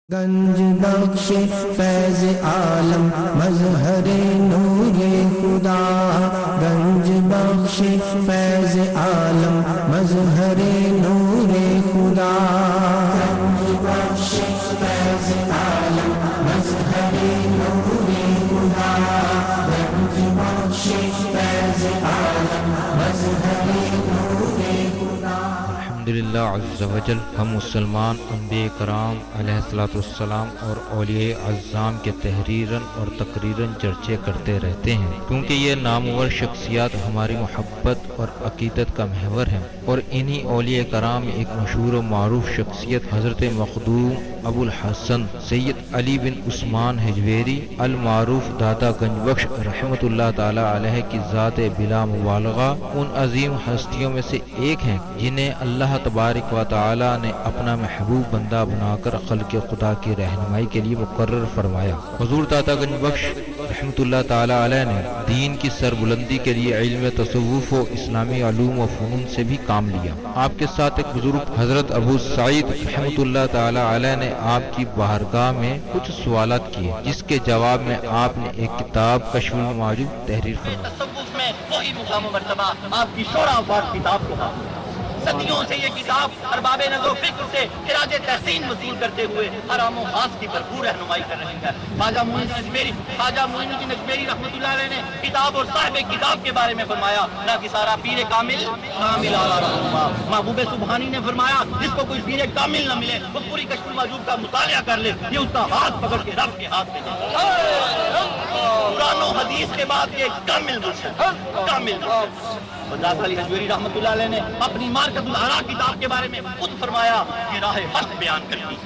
گنج بخش فیض عالم مظہر نور خدا، گنج بخش فیض عالم مظہر نور خدا، گنج بخش فیض عالم مظہر نور خدا، گنج بخش فیض عالم مظہر نور خدا۔ الحمدللہ عز وجل ہم مسلمان انبیاء کرام علیہ الصلوۃ والسلام اور اولیاء اعظام کے تحریراً اور تقریراً چرچے کرتے رہتے ہیں، کیونکہ یہ نامور شخصیات ہماری محبت اور عقیدت کا محور ہیں، اور انہی اولیاء کرام میں ایک مشہور و معروف شخصیت حضرت مخدوم ابو الحسن سید علی بن عثمان حجویری المعروف داتا گنج بخش رحمۃ اللہ تعالی علیہ کی ذات بلا مبالغہ ان عظیم ہستیوں میں سے ایک ہیں جنہیں اللہ تبارک و تعالی نے اپنا محبوب بندہ بنا کر خلق خدا کی رہنمائی کے لیے مقرر فرمایا۔ حضور داتا گنج بخش رحمۃ اللہ تعالی علیہ نے دین کی سربلندی کے لیے علم تصوف و اسلامی علوم و فنون سے بھی کام لیا۔ آپ کے ساتھ ایک بزرگ حضرت ابو سعید رحمۃ اللہ تعالی علیہ نے آپ کی بارگاہ میں کچھ سوالات کیے، جس کے جواب میں آپ نے ایک کتاب کشف المعجوب تحریر فرمائی۔ تصوف میں وہی مقام و مرتبہ آپ کی شورا باد کتاب کو حاصل ہے۔ صدیوں سے یہ کتاب ارباب نظر و فکر سے خراج تحسین وصول کرتے ہوئے حرام و خاص کی بھرپور رہنمائی کر رہی ہے۔ خواجہ معین الدین اجمیری رحمۃ اللہ علیہ نے کتاب اور صاحب کتاب کے بارے میں فرمایا، نہ کہ سارا پیر کامل اعلیٰ رہنما۔ محبوب سبحانی نے فرمایا، جس کو کوئی پیر کامل نہ ملے وہ پوری کشف المعجوب کا مطالعہ کر لے، یہ اس کا ہاتھ پکڑ کے رب کے ہاتھ میں دے۔ قرآن و حدیث کے بعد یہ کامل مرشد علی حجویری رحمۃ اللہ علیہ نے اپنی مارکت الآراء کتاب کے بارے میں خود فرمایا کہ راہ حق بیان کرتی ہے۔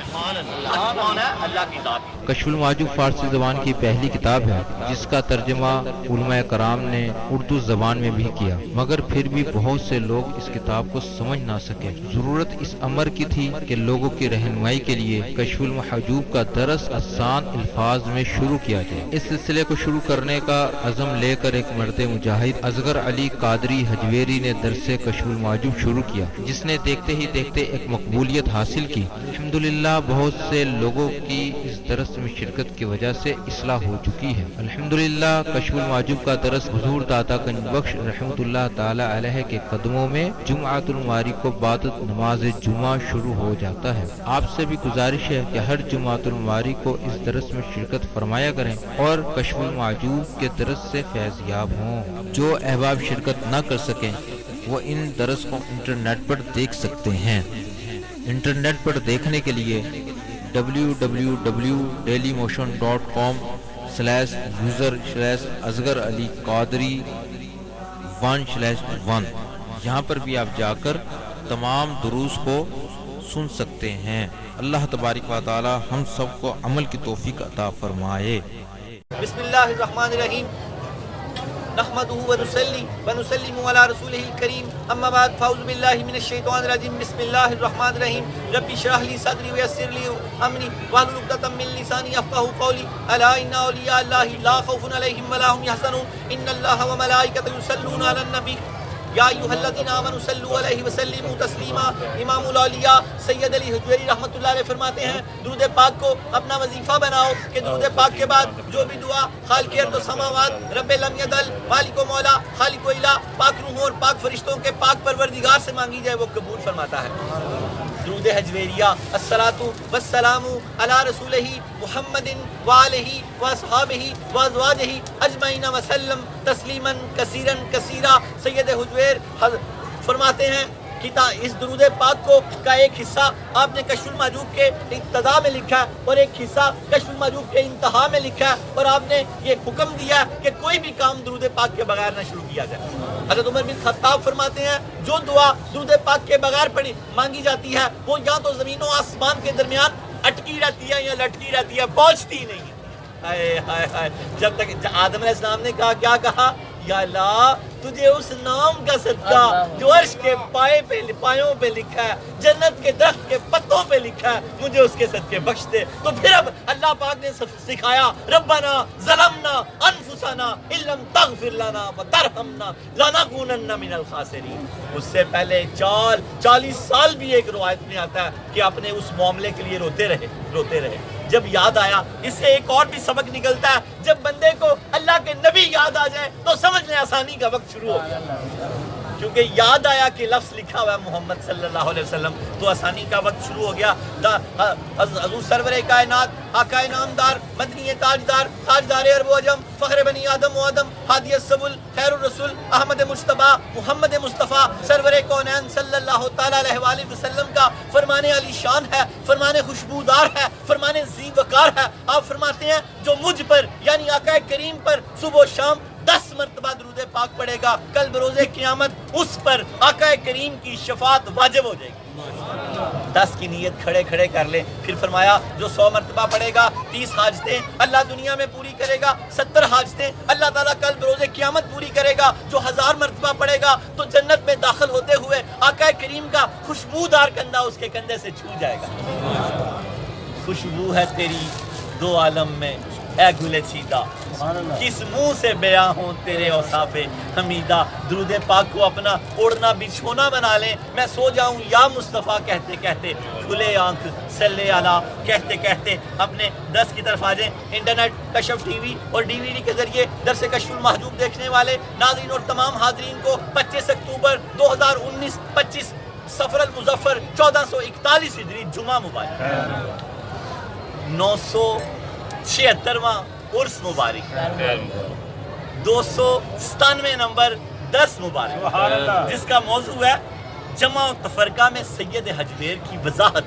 حق کون ہے؟ اللہ کی ذات۔ کشف المعجوب فارسی زبان کی پہلی کتاب ہے جس کا ترجمہ علماء کرام نے اردو زبان میں بھی کیا، مگر پھر بھی بہت سے لوگ اس کتاب کو سمجھ نہ سکے۔ ضرورت اس امر کی تھی کہ لوگوں کی رہنمائی کے لیے کشف المحجوب کا درس آسان الفاظ میں شروع کیا جائے۔ اس سلسلے کو شروع کرنے کا عزم لے کر ایک مرد مجاہد اصغر علی قادری حجویری نے درس کشف المعجوب شروع کیا، جس نے دیکھتے ہی دیکھتے ایک مقبولیت حاصل کی۔ الحمدللہ بہت سے لوگوں کی اس درس میں شرکت کی وجہ سے اصلاح ہو چکی ہے۔ الحمدللہ کشف المعجوب کا درس حضور داتا گنج بخش رحمۃ اللہ تعالی علیہ کے قدموں میں جمعۃ المباری کو بعد نماز جمعہ شروع ہو جاتا ہے۔ آپ سے بھی گزارش ہے کہ ہر جمعۃ المباری کو اس درس میں شرکت فرمایا کریں اور کشف المعجوب کے درس سے فیض یاب ہوں۔ جو احباب شرکت نہ کر سکیں وہ ان درس کو انٹرنیٹ پر دیکھ سکتے ہیں۔ انٹرنیٹ پر دیکھنے کے لیے www.dailymotion.com/user/asghar_ali_qadri1/1 یہاں پر بھی آپ جا کر تمام دروس کو سن سکتے ہیں۔ اللہ تبارک و تعالی ہم سب کو عمل کی توفیق عطا فرمائے۔ بسم اللہ الرحمن الرحیم، نحمده ونسلم علی رسولہ الکریم، اما بعد فاعوذ باللہ من الشیطان الرجیم، بسم اللہ الرحمن الرحیم، رب اشرح لی صدری ویسر لی امری واحلل عقدۃ من لسانی یفقهوا قولی، الا ان اولیاء اللہ لا خوف علیہم ولا هم یحزنون، ان اللہ وملائکته یصلون علی النبی یا ایھا الذین آمنوا صلوا علیہ وسلموا تسلیما۔ امام الاولیاء سید علی حجویری رحمۃ اللہ علیہ فرماتے ہیں، درود پاک کو اپنا وظیفہ بناؤ کہ درود پاک کے بعد جو بھی دعا خالق ارض و سماوات رب لم یزل مالک و مولا خالق و الہ پاک روحوں اور پاک فرشتوں کے پاک پروردگار سے مانگی جائے وہ قبول فرماتا ہے۔ درود حجویریہ، الصلاۃ والسلام علی رسولہ محمد وآلہ واصحابہ وازواجہ اجمعین وسلم تسلیما کثیرا کثیرا۔ سید حجویر فرماتے ہیں اس درود پاک کو کا ایک حصہ آپ نے کشف المعجوب کے ابتدا میں لکھا ہے اور ایک حصہ کشف المعجوب کے انتہا میں لکھا ہے، اور آپ نے یہ حکم دیا ہے کہ کوئی بھی کام درود پاک کے بغیر نہ شروع کیا جائے۔ حضرت عمر بن خطاب فرماتے ہیں، جو دعا درود پاک کے بغیر مانگی جاتی ہے وہ یا تو زمین و آسمان کے درمیان اٹکی رہتی ہے یا لٹکی رہتی ہے، پہنچتی نہیں ہے۔ ہائے ہائے ہائے، جب تک آدم علیہ السلام نے کہا، کیا کہا؟ یا اللہ تجھے اس نام کا صدقہ جو عرش کے پایوں پہ لکھا ہے، جنت کے درخت کے پتوں پہ لکھا ہے، مجھے اس کے صدقے بخش دے۔ تو پھر اب اللہ پاک نے سکھایا ربنا ظلمنا انفسنا ان لم تغفر لنا وترحمنا لنکونن من الخاسرین۔ اس سے پہلے 40 سال بھی ایک روایت میں آتا ہے کہ اپنے اس معاملے کے لیے روتے رہے۔ جب یاد آیا، اس سے ایک اور بھی سبق نکلتا ہے، جب بندے کو اللہ کے نبی یاد آ جائے تو سمجھ لیں آسانی کا وقت شروع ہو گیا، کیونکہ یاد آیا کہ لفظ لکھا ہوا ہے محمد صلی اللہ علیہ وسلم، تو آسانی کا وقت شروع ہو گیا۔ حضور سرور کائنات، آقا انعامدار، مدنی تاجدار، تاجدار عرب و عجم، فخر بنی آدم و آدم، ہادی السبل، خیر الرسول، احمد مجتبیٰ، محمد مصطفیٰ، سرور کونین صلی اللہ تعالیٰ علیہ وآلہ وسلم کا فرمان علی شان ہے، فرمان خوشبودار ہے، فرمان ذی وقار ہے۔ آپ فرماتے ہیں جو مجھ پر یعنی آقا کریم پر صبح و شام 10 مرتبہ درود پاک پڑھے گا، کل بروز قیامت اس پر آقا کریم کی شفاعت واجب ہو جائے گی۔ 10 کی نیت کھڑے کر لیں۔ پھر فرمایا جو 100 مرتبہ پڑھے گا 30 حاجتیں اللہ دنیا میں پوری کرے گا، 70 حاجتیں اللہ تعالیٰ کل بروز قیامت پوری کرے گا۔ جو 1000 مرتبہ پڑھے گا تو جنت میں داخل ہوتے ہوئے آقا کریم کا خوشبودار کندھا اس کے کندھے سے چھو جائے گا۔ خوشبو ہے تیری 2 عالم میں اے گل چیدہ، کس منہ سے بیاں ہوں تیرے اوصاف حمیدہ۔ درود پاک کو اپنا اوڑھنا بچھونا بنا لیں۔ میں سو جاؤں یا مصطفیٰ کہتے کہتے، کھلے آنکھ صلی علی کہتے کہتے اپنے 10 کی طرف آ جائیں۔ انٹرنیٹ، کشف ٹی وی اور DVD کے ذریعے درس کشف المحجوب دیکھنے والے ناظرین اور تمام حاضرین کو 25 اکتوبر 2019 25 صفر المظفر 1441 ہجری جمعہ مبارک، 976واں عرس مبارک، 297 نمبر 10 مبارک، جس کا موضوع ہے جمع و تفرقہ میں سید حجویر کی وضاحت۔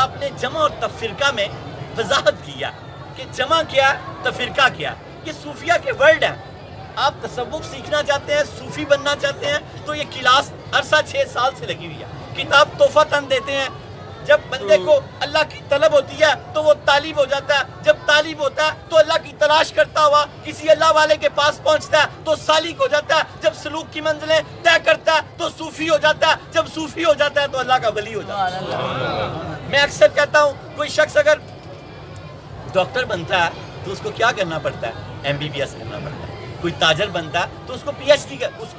آپ نے جمع اور تفرقہ میں وضاحت کیا کہ جمع کیا ہے، تفرقہ کیا ہے۔ یہ صوفیہ کے ورڈ ہیں۔ آپ تصوف سیکھنا چاہتے ہیں، صوفی بننا چاہتے ہیں تو یہ کلاس عرصہ 6 سال سے لگی ہوئی ہے۔ کتاب تحفہ تن دیتے ہیں۔ جب بندے کو اللہ کی طلب ہوتی ہے تو وہ طالب ہو جاتا ہے، جب طالب ہوتا ہے تو اللہ کی تلاش کرتا ہوا کسی اللہ والے کے پاس پہنچتا ہے تو سالک ہو جاتا ہے، جب سلوک کی منزلیں طے کرتا ہے تو صوفی ہو جاتا ہے، جب صوفی ہو جاتا ہے تو اللہ کا ولی ہو جاتا ہے۔ میں اکثر کہتا ہوں کوئی شخص اگر ڈاکٹر بنتا ہے تو اس کو کیا کرنا پڑتا ہے؟ MBBS کرنا پڑتا ہے۔ کوئی تاجر بنتا ہے تو اس کو PhD اس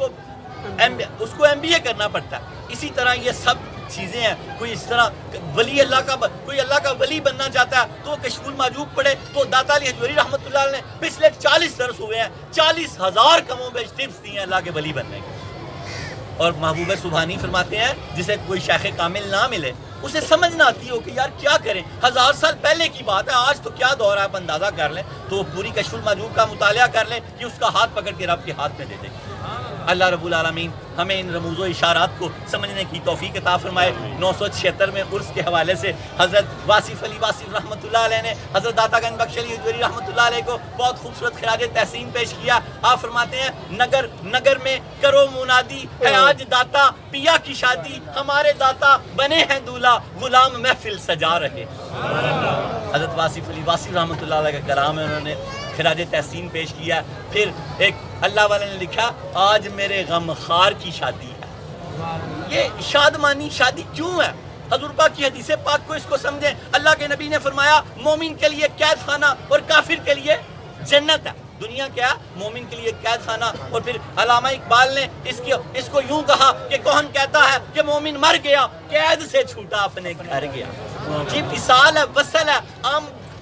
کو MBA کرنا پڑتا ہے۔ اسی طرح یہ سب چیزیں ہیں۔ کوئی اس طرح ولی کوئی اللہ کا ولی بننا چاہتا ہے تو وہ کشف المحجوب پڑھے۔ تو داتا علی حجویری رحمۃ اللہ علیہ نے پچھلے 40 درس ہوئے ہیں، 40,000 کم و بیش ٹپس دی ہیں اللہ کے ولی بننے کے۔ اور محبوب سبحانی فرماتے ہیں جسے کوئی شیخ کامل نہ ملے اسے سمجھ نہ آتی ہو کہ یار کیا کریں، 1000 سال پہلے کی بات ہے، آج تو کیا دور ہے، آپ اندازہ کر لیں تو پوری کشف المحجوب کا مطالعہ کر لیں کہ اس کا ہاتھ پکڑ کے رب کے ہاتھ میں دے دیں۔ اللہ رب العالمین ہمیں ان رموز و اشارات کو سمجھنے کی توفیق عطا فرمائے۔ 976 میں عرس کے حوالے سے حضرت واصف علی واصف رحمۃ اللہ علیہ نے حضرت داتا گنج بخش علی حجویری رحمۃ اللہ علیہ کو بہت خوبصورت خراج تحسین پیش کیا۔ آپ فرماتے ہیں نگر میں کرو منادی ہے آج داتا پیا کی شادی، ہمارے داتا بنے ہیں دولہا غلام محفل سجا رہے۔ حضرت واصف علی واصف رحمۃ اللہ علیہ کا کلام ہے، انہوں نے خراج تحسین پیش کیا۔ پھر ایک اللہ والے نے لکھا آج میرے غم خار کی شادی ہے۔ یہ شادمانی شادی کیوں ہے؟ حضور پاک کی حدیث پاک کو اس کو سمجھیں۔ اللہ کے نبی نے فرمایا مومن کے لیے قید خانہ اور کافر کے لیے جنت ہے۔ دنیا کیا؟ مومن کے لیے قید خانہ۔ اور پھر علامہ اقبال نے اس کو یوں کہا کہ کون کہتا ہے کہ مومن مر گیا قید سے چھوٹا اپنے گھر گیا۔ یہ وصال ہے، وصل ہے۔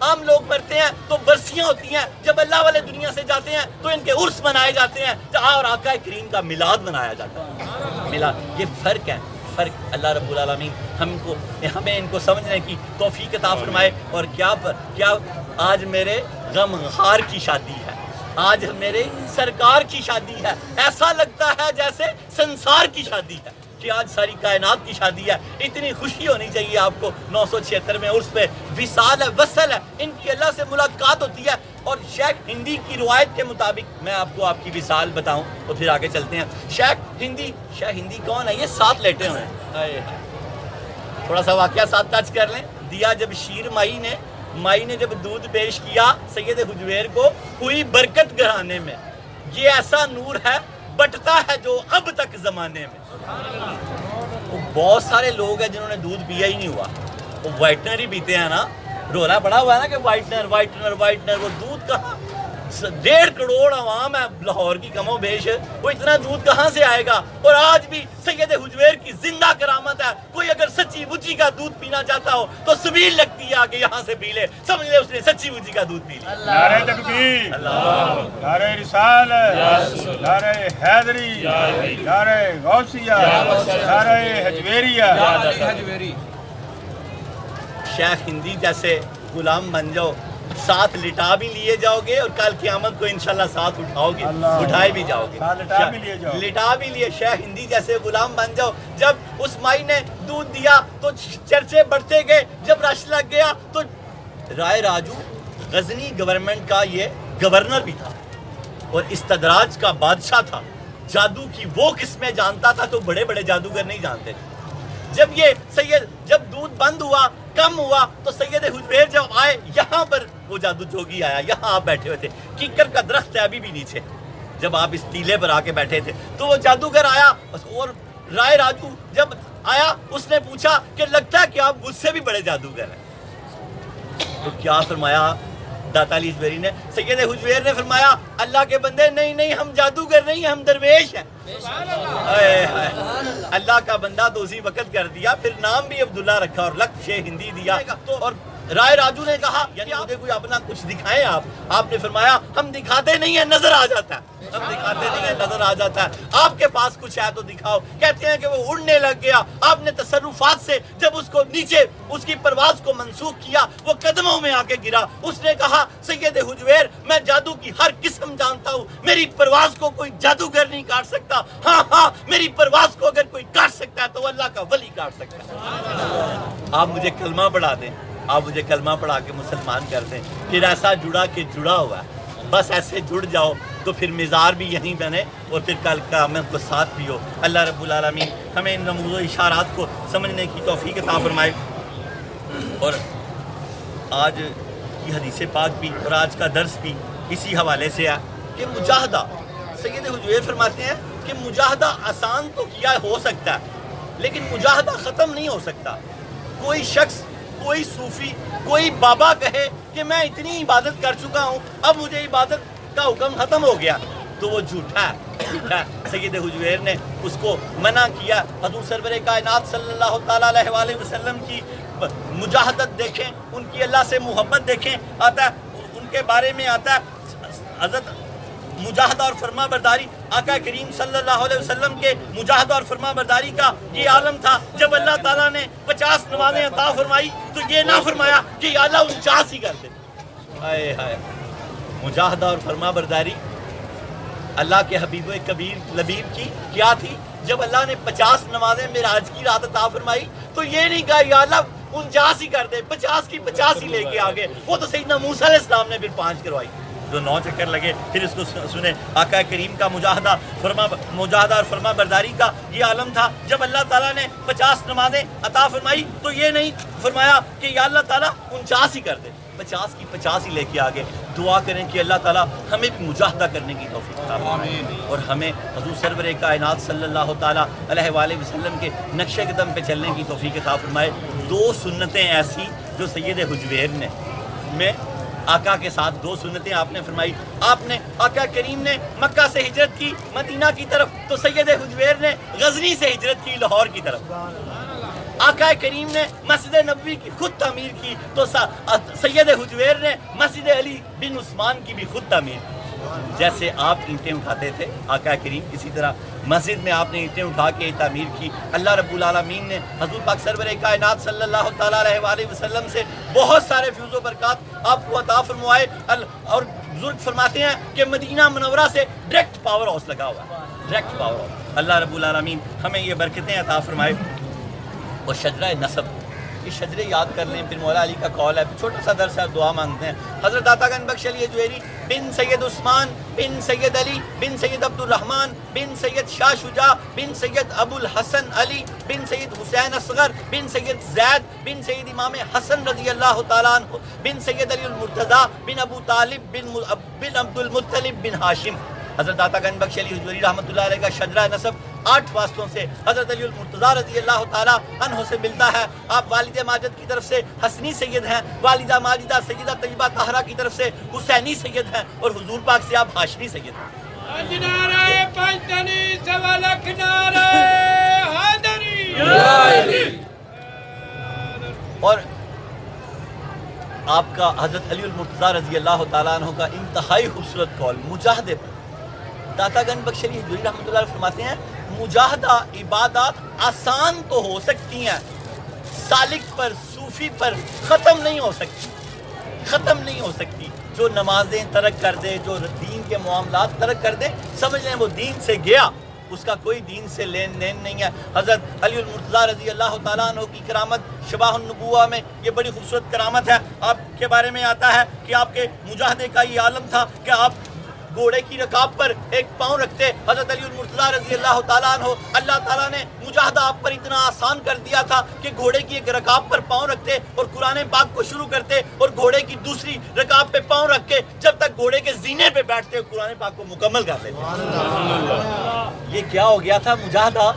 عام لوگ مرتے ہیں تو برسیاں ہوتی ہیں، جب اللہ والے دنیا سے جاتے ہیں تو ان کے عرس منائے جاتے ہیں اور آقا کریم کا میلاد منایا جاتا ہے۔ میلاد، یہ فرق ہے، فرق۔ اللہ رب العالمین ہمیں ان کو سمجھنے کی توفیق عطا فرمائے۔ اور کیا آج میرے غم خار کی شادی ہے، آج میرے سرکار کی شادی ہے۔ ایسا لگتا ہے جیسے سنسار کی شادی ہے کہ آج ساری کائنات کی شادی ہے۔ اتنی خوشی ہونی چاہیے آپ کو۔ 976 میں عرس پہ وصال ہے، وصل ہے، ان کی اللہ سے ملاقات ہوتی ہے۔ اور شیخ ہندی کی روایت کے مطابق میں آپ کو آپ کی وصال بتاؤں تو پھر آگے چلتے ہیں۔ شیخ ہندی کون ہے؟ یہ ساتھ لیٹے ہوئے ہیں۔ تھوڑا سا واقعہ ساتھ ٹچ کر لیں۔ دیا جب شیر مائی نے جب دودھ پیش کیا سید حجویر کو، ہوئی برکت گھرانے میں، یہ ایسا نور ہے بٹتا ہے جو اب تک زمانے میں. وہ بہت سارے لوگ ہیں جنہوں نے دودھ پیا ہی نہیں ہوا, وہ وائٹنر ہی پیتے ہیں نا. رولا پڑا ہوا ہے نا کہ وائٹنر وائٹنر وائٹنر. وہ دودھ کہاں, 1.5 کروڑ عوام ہے لاہور کی کم و بیش, وہ اتنا دودھ کہاں سے آئے گا؟ اور آج بھی سید حجویر کی زندہ کرامت ہے. کوئی اگر سچی مچی کا دودھ پینا چاہتا ہو تو سبیل لگتی ہے کہ یہاں سے پی لے, سمجھ لے اس نے سچی مچی کا دودھ پی لیا. نعرہ تکبیر, نعرہ رسالت, نعرہ حیدری, نعرہ غوثیہ, نعرہ حجویریہ. شیخ ہندی جیسے غلام بن جاؤ, ساتھ لٹا بھی لیے جاؤ گے اور کل قیامت کو انشاءاللہ ساتھ اٹھاؤ گے, اٹھائے بھی جاؤ گے, لٹا بھی لیے. شیخ ہندی جیسے غلام بن جاؤ. جب اس مائی نے دودھ دیا تو چرچے بڑھتے گئے, جب رش لگ گیا تو رائے راجو غزنی گورنمنٹ کا یہ گورنر بھی تھا اور استدراج کا بادشاہ تھا. جادو کی وہ قسمیں جانتا تھا تو بڑے بڑے جادوگر نہیں جانتے تھے. جب دودھ بند ہوا, کم ہوا, تو سید حجویر جب آئے یہاں پر وہ جادو جوگی آیا, یہاں آپ بیٹھے ہوئے تھے, کیکر کا درخت ہے ابھی بھی نیچے, جب آپ اس ٹیلے پر آ کے بیٹھے تھے تو وہ جادوگر آیا. اور رائے راجو جب آیا اس نے پوچھا کہ لگتا ہے کہ آپ مجھ سے بھی بڑے جادوگر ہیں. تو کیا فرمایا داتا علی اجمیری نے؟ سید حجویر نے فرمایا اللہ کے بندے نہیں نہیں, ہم جادوگر نہیں, ہم درویش ہیں. اللہ کا بندہ تو اسی وقت کر دیا, پھر نام بھی عبداللہ رکھا اور لقب شیخ ہندی دیا. اور رائے راجو نے کہا یعنی مجھے کوئی اپنا کچھ دکھائیں آپ نے فرمایا ہم دکھاتے نہیں ہیں, نظر آ جاتا ہے, ہم دکھاتے نہیں ہیں, نظر آ جاتا ہے. آپ کے پاس کچھ ہے تو دکھاؤ. کہتے ہیں کہ وہ اڑنے لگ گیا. آپ نے تصرفات سے جب اس کو نیچے اس کی پرواز کو منسوخ کیا, وہ قدموں میں آ کے گرا. اس نے کہا سید حجویر میں جادو کی ہر قسم جانتا ہوں, میری پرواز کو کوئی جادوگر نہیں کاٹ سکتا. ہاں میری پرواز کو اگر کوئی کاٹ سکتا ہے تو اللہ کا ولی کاٹ سکتا ہے. آپ مجھے کلمہ پڑھا دیں, آپ مجھے کلمہ پڑھا کے مسلمان کر دیں. پھر ایسا جڑا کہ جڑا ہوا ہے, بس ایسے جڑ جاؤ تو پھر مزار بھی یہیں بنے اور پھر کل قیامت کو ساتھ بھی ہو. اللہ رب العالمین ہمیں ان رموز و اشارات کو سمجھنے کی توفیق عطا فرمائے. اور آج کی حدیث پاک بھی اور آج کا درس بھی اسی حوالے سے ہے کہ مجاہدہ, سید حجویر فرماتے ہیں کہ مجاہدہ آسان تو کیا ہو سکتا ہے لیکن مجاہدہ ختم نہیں ہو سکتا. کوئی شخص, کوئی صوفی, کوئی بابا کہے کہ میں اتنی عبادت کر چکا ہوں اب مجھے عبادت کا حکم ختم ہو گیا, تو وہ جھوٹا ہے. سید حجویر نے اس کو منع کیا. حضور سرور کائنات صلی اللہ تعالیٰ علیہ وآلہ وسلم کی مجاہدت دیکھیں, ان کی اللہ سے محبت دیکھیں. آتا ہے ان کے بارے میں آتا ہے حضرت مجاہدہ اور فرما برداری. آقا کریم صلی اللہ علیہ وسلم کے مجاہدہ اور فرما برداری کا یہ عالم تھا. جب اللہ تعالیٰ نے 50 نمازیں عطا فرمائی تو یہ نہ فرمایا کہ یا اللہ 49 ہی کر دے. ہائے ہائے, مجاہدہ اور فرما برداری اللہ کے حبیب کبیر لبیب کی کیا تھی. جب اللہ نے 50 نمازیں معراج کی رات عطا فرمائی تو یہ نہیں کہا یا اللہ 49 ہی کر دے, 50 کی 50 ہی لے کے آگے. وہ تو سیدنا موسیٰ علیہ السلام نے پھر 5 کروائی, جو 9 چکر لگے. پھر اس کو سنیں, آقا کریم کا مجاہدہ اور فرما برداری کا یہ عالم تھا. جب اللہ تعالیٰ نے 50 نمازیں عطا فرمائی تو یہ نہیں فرمایا کہ یا اللہ تعالیٰ 49 ہی کر دے, 50 کی 50 ہی لے کے آگے. دعا کریں کہ اللہ تعالیٰ ہمیں بھی مجاہدہ کرنے کی توفیق عطا فرمائے اور ہمیں حضور سرور کائنات صلی اللہ تعالیٰ علیہ وآلہ وسلم کے نقش قدم پہ چلنے کی توفیق عطا فرمائے. 2 سنتیں ایسی جو سید حجویر نے میں آقا کے ساتھ 2 سنتیں آپ نے فرمائی. آپ نے آقا کریم نے مکہ سے ہجرت کی مدینہ کی طرف, تو سید حجویر نے غزنی سے ہجرت کی لاہور کی طرف. آقا کریم نے مسجد نبوی کی خود تعمیر کی تو سید حجویر نے مسجد علی بن عثمان کی بھی خود تعمیر کی. جیسے آپ اینٹیں اٹھاتے تھے آقا کریم, اسی طرح مسجد میں آپ نے اینٹیں اٹھا کے تعمیر کی. اللہ رب العالمین نے حضور پاک سرور کائنات صلی اللہ تعالیٰ علیہ وآلہ وسلم سے بہت سارے فیض و برکات آپ کو عطا فرمائے. اور بزرگ فرماتے ہیں کہ مدینہ منورہ سے ڈائریکٹ پاور ہاؤس لگا ہوا ہے, ڈائریکٹ پاور ہاؤس. اللہ رب العالمین ہمیں یہ برکتیں عطا فرمائے. اور شجرہ نسب, یہ شجرے یاد کر لیں. پھر مولا علی کا قول ہے, چھوٹا سا درس ہے, دعا مانگتے ہیں. حضرت عطا گنج بخش علی حجویری بن سید عثمان بن سید علی بن سید عبد الرحمن بن سید شاہ شجاع بن سید ابو الحسن علی بن سید حسین اصغر بن سید زید بن سید امام حسن رضی اللہ تعالیٰ عنہ بن سید علی المرتضیٰ بن ابو طالب بن عبد المطلب بن ہاشم. حضرت داتا گنج بخش علی حجویری رحمۃ اللہ علیہ کا شجرہ نسب 8 واسطوں سے حضرت علی المرتضیٰ رضی اللہ تعالیٰ عنہ سے ملتا ہے. آپ والد ماجد کی طرف سے حسنی سید ہیں, والدہ ماجدہ سیدہ طیبہ طاہرہ کی طرف سے حسینی سید ہیں, اور حضور پاک سے آپ ہاشمی سید ہیں. اور آپ کا حضرت علی المرتضیٰ رضی اللہ تعالیٰ عنہ کا انتہائی خوبصورت قول مجاہدے پر. داتا گنج بخش علی حجویری رحمۃ اللہ علیہ فرماتے ہیں مجاہدہ عبادات آسان تو ہو سکتی ہیں, سالک پر صوفی پر ختم نہیں ہو سکتی, ختم نہیں ہو سکتی. جو نمازیں ترک کر دے, جو دین کے معاملات ترک کر دے, سمجھ لیں وہ دین سے گیا, اس کا کوئی دین سے لین دین نہیں ہے. حضرت علی المرتضیٰ رضی اللہ تعالیٰ عنہ کی کرامت شباہ النبوہ میں یہ بڑی خوبصورت کرامت ہے. آپ کے بارے میں آتا ہے کہ آپ کے مجاہدے کا یہ عالم تھا کہ آپ گھوڑے کی رکاب پر ایک پاؤں رکھتے. حضرت علی المرتضیٰ رضی اللہ تعالیٰ عنہ, اللہ تعالیٰ نے مجاہدہ آپ پر اتنا آسان کر دیا تھا کہ گھوڑے کی ایک رکاب پر پاؤں رکھتے اور قرآن پاک کو شروع کرتے, اور گھوڑے کی دوسری رکاب پہ پاؤں رکھ کے جب تک گھوڑے کے زینے پہ بیٹھتے قرآن پاک کو مکمل کر لیتے. یہ کیا ہو گیا تھا؟ مجاہدہ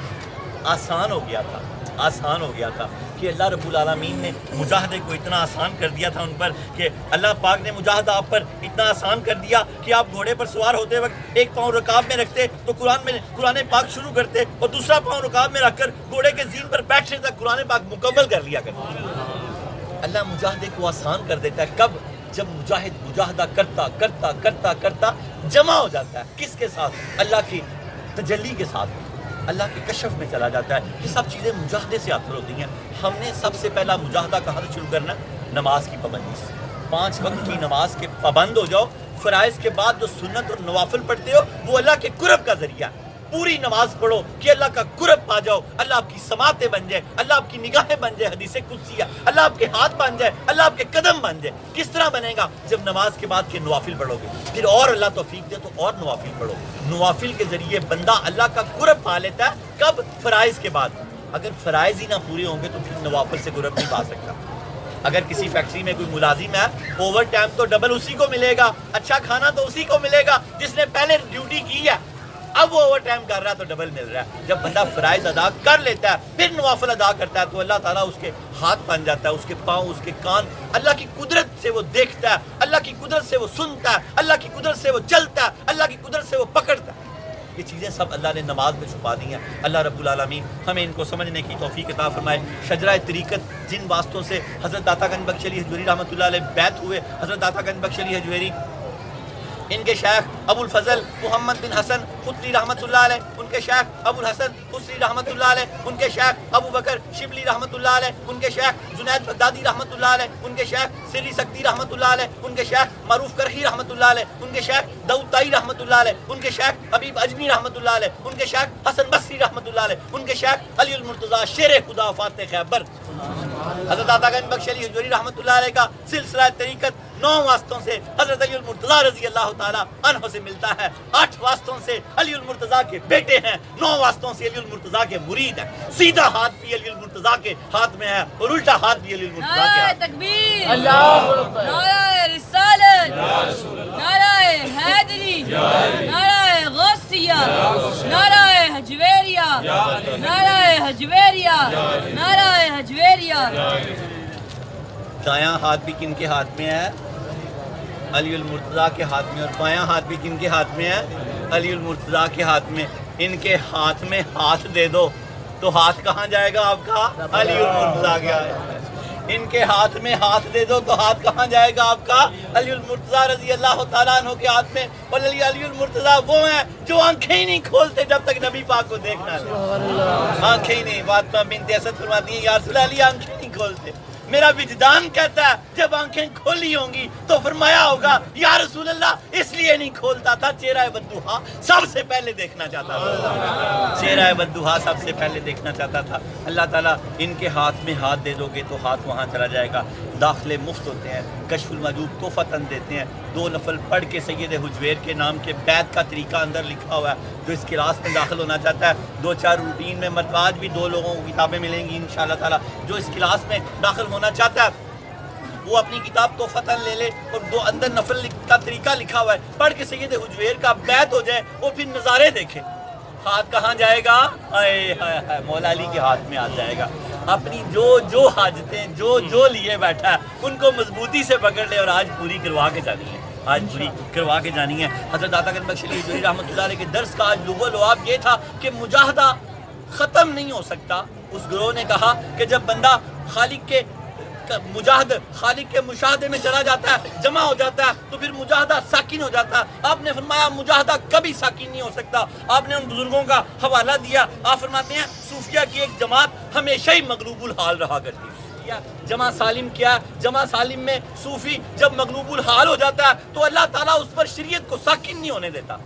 آسان ہو گیا تھا, آسان ہو گیا تھا کہ اللہ رب العالمین نے مجاہدے کو اتنا آسان کر دیا تھا ان پر کہ اللہ پاک نے مجاہدہ آپ پر اتنا آسان کر دیا کہ آپ گھوڑے پر سوار ہوتے وقت ایک پاؤں رکاب میں رکھتے تو قرآن پاک شروع کرتے, اور دوسرا پاؤں رکاب میں رکھ کر گھوڑے کے زین پر بیٹھنے تک قرآن پاک مکمل کر لیا کرتے. اللہ مجاہدے کو آسان کر دیتا ہے کب؟ جب مجاہد مجاہدہ کرتا کرتا کرتا کرتا جمع ہو جاتا ہے. کس کے ساتھ؟ اللہ کی تجلی کے ساتھ, اللہ کے کشف میں چلا جاتا ہے. یہ سب چیزیں مجاہدے سے حاصل ہوتی ہیں. ہم نے سب سے پہلا مجاہدہ کہاں سے شروع کرنا؟ نماز کی پابندی سے. 5 وقت کی نماز کے پابند ہو جاؤ. فرائض کے بعد جو سنت اور نوافل پڑھتے ہو وہ اللہ کے قرب کا ذریعہ. پوری نماز پڑھو کہ اللہ کا قرب پا جاؤ, اللہ آپ کی سماعتیں بن جائے, اللہ آپ کی نگاہیں بن جائے, حدیث قدسی ہے, اللہ آپ کے ہاتھ بن جائے, اللہ آپ کے قدم بن جائے. کس طرح بنے گا؟ جب نماز کے بعد کے نوافل پڑھو گے, پھر اور اللہ توفیق دے تو اور نوافل پڑھو. نوافل کے ذریعے بندہ اللہ کا قرب پا لیتا ہے. کب؟ فرائض کے بعد. اگر فرائض ہی نہ پورے ہوں گے تو پھر نوافل سے قرب نہیں پا سکتا. اگر کسی فیکٹری میں کوئی ملازم ہے, اوور ٹائم تو ڈبل اسی کو ملے گا, اچھا کھانا تو اسی کو ملے گا جس نے پہلے ڈیوٹی کی ہے, اب وہ اوور ٹائم کر رہا ہے تو ڈبل مل رہا ہے. جب بندہ فرائض ادا کر لیتا ہے پھر نوافل ادا کرتا ہے تو اللہ تعالیٰ اس کے ہاتھ بن جاتا ہے, اس کے پاؤں, اس کے کان. اللہ کی قدرت سے وہ دیکھتا ہے, اللہ کی قدرت سے وہ سنتا ہے, اللہ کی قدرت سے وہ چلتا ہے, اللہ کی قدرت سے وہ پکڑتا ہے. یہ چیزیں سب اللہ نے نماز میں چھپا دی ہیں. اللہ رب العالمین ہمیں ان کو سمجھنے کی توفیق عطا فرمائے. شجرہ طریقت جن واسطوں سے حضرت داتا گنج بخش علی حجویری رحمۃ اللہ علیہ بیعت ہوئے, حضرت داتا گنج بخش علی حجویری, ان کے شیخ ابو الفضل محمد بن حسن خطلی رحمۃ اللہ علیہ, ان کے شیخ ابو الحسن حسری رحمۃ اللہ علیہ, ان کے شیخ ابو بکر شبلی رحمۃ اللہ علیہ, ان کے شیخ جنید بغدادی رحمۃ اللہ علیہ, ان کے شیخ سری سکتی رحمۃ اللہ علیہ, ان کے شیخ معروف کرخی رحمۃ اللہ علیہ, ان کے شیخ داؤد طائی رحمۃ اللہ علیہ, ان کے شیخ حبیب اجمی رحمۃ اللہ علیہ, ان کے شیخ حسن بصری رحمۃ اللہ علیہ, ان کے شیخ علی المرتضیٰ شیر خدا فاتح خیبر. حضرت داتا گنج بخش علی حجویری رحمۃ اللہ علیہ کا سلسلہ طریقت 9 واسطوں سے حضرت علی المرتضیٰ رضی اللہ تعالیٰ عنہ سے ملتا ہے. 8 واسطوں سے علی المرتضیٰ کے بیٹے ہیں, 9 واسطوں سے علی المرتضیٰ کے مرید ہیں. سیدھا ہاتھ بھی علی المرتضیٰ کے ہاتھ میں ہے اور الٹا ہاتھ بھی علی المرتضیٰ کے ہاتھ. نعرہ تکبیر, نعرہ رسالت, نعرہ حیدری, نعرہ غوثیہ, نعرہ حجویریہ, نعرہ حجویریہ, نعرہ حجویریہ. دایاں ہاتھ بھی کن کے ہاتھ میں ہے؟ علی المرتضیٰ کے ہاتھ میں. اور بایاں ہاتھ بھی کن کے ہاتھ میں ہے؟ علی المرتضیٰ کے ہاتھ میں. ان کے ہاتھ میں ہاتھ دے دو تو ہاتھ کہاں جائے گا آپ کا؟ علی المرتضیٰ کے ہاتھ. ان کے ہاتھ میں ہاتھ دے دو تو ہاتھ کہاں جائے گا آپ کا؟ علی المرتضیٰ رضی اللہ تعالیٰ عنہ کے ہاتھ میں. اور علی المرتضیٰ وہ ہیں جو آنکھیں ہی نہیں کھولتے جب تک نبی پاک کو دیکھنا ہے. آنکھیں ہی نہیں. فاطمہ بنت اسد فرماتی ہیں یا رسول اللہ علی آنکھیں نہیں کھولتے. میرا وجدان کہتا ہے جب آنکھیں کھولی ہوں گی تو فرمایا ہوگا یا رسول اللہ اس لیے نہیں کھولتا تھا, چہرہ والضحیٰ سب سے پہلے دیکھنا چاہتا تھا. چہرہ والضحیٰ سب سے پہلے دیکھنا چاہتا تھا. اللہ تعالیٰ ان کے ہاتھ میں ہاتھ دے دو گے تو ہاتھ وہاں چلا جائے گا. داخلے مفت ہوتے ہیں, کشف المجوب تحفتاً دیتے ہیں. 2 نفل پڑھ کے سید حجویر کے نام کے بیعت کا طریقہ اندر لکھا ہوا ہے. جو اس کلاس میں داخل ہونا چاہتا ہے 2-4 روٹین میں آج بھی 2 لوگوں کو کتابیں ملیں گی انشاءاللہ تعالیٰ. جو اس کلاس میں داخل ہونا چاہتا ہے وہ اپنی کتاب تحفتاً لے لے اور دو اندر نفل کا طریقہ لکھا ہوا ہے، پڑھ کے سید حجویر کا بیعت ہو جائے، وہ پھر نظارے دیکھے۔ ہاتھ کہاں جائے گا؟ مولا علی کے ہاتھ میں ہاتھ جائے گا۔ اپنی جو حاجتیں جو لیے بیٹھا ہے ان کو مضبوطی سے پکڑ لے اور آج پوری کروا کے جانی ہے، آج پوری کروا کے جانی ہے۔ حضرت داتا گنج بخش علی حجویری رحمۃ اللہ علیہ کے درس کا آج لغو لعاب یہ تھا کہ مجاہدہ ختم نہیں ہو سکتا۔ اس گروہ نے کہا کہ جب بندہ خالق کے مشاہدے میں چلا جاتا ہے، جمع ہو جاتا ہے، تو پھر مجاہدہ ساکن ہو جاتا ہے۔ آپ نے فرمایا مجاہدہ کبھی ساکن نہیں ہو سکتا۔ آپ نے ان بزرگوں کا حوالہ دیا، آپ فرماتے ہیں صوفیہ کی ایک جماعت ہمیشہ ہی مغلوب الحال رہا کرتی ہے۔ جمع سالم کیا ہے؟ جمع سالم میں صوفی جب مغلوب الحال ہو جاتا ہے تو اللہ تعالیٰ اس پر شریعت کو ساکن نہیں ہونے دیتا۔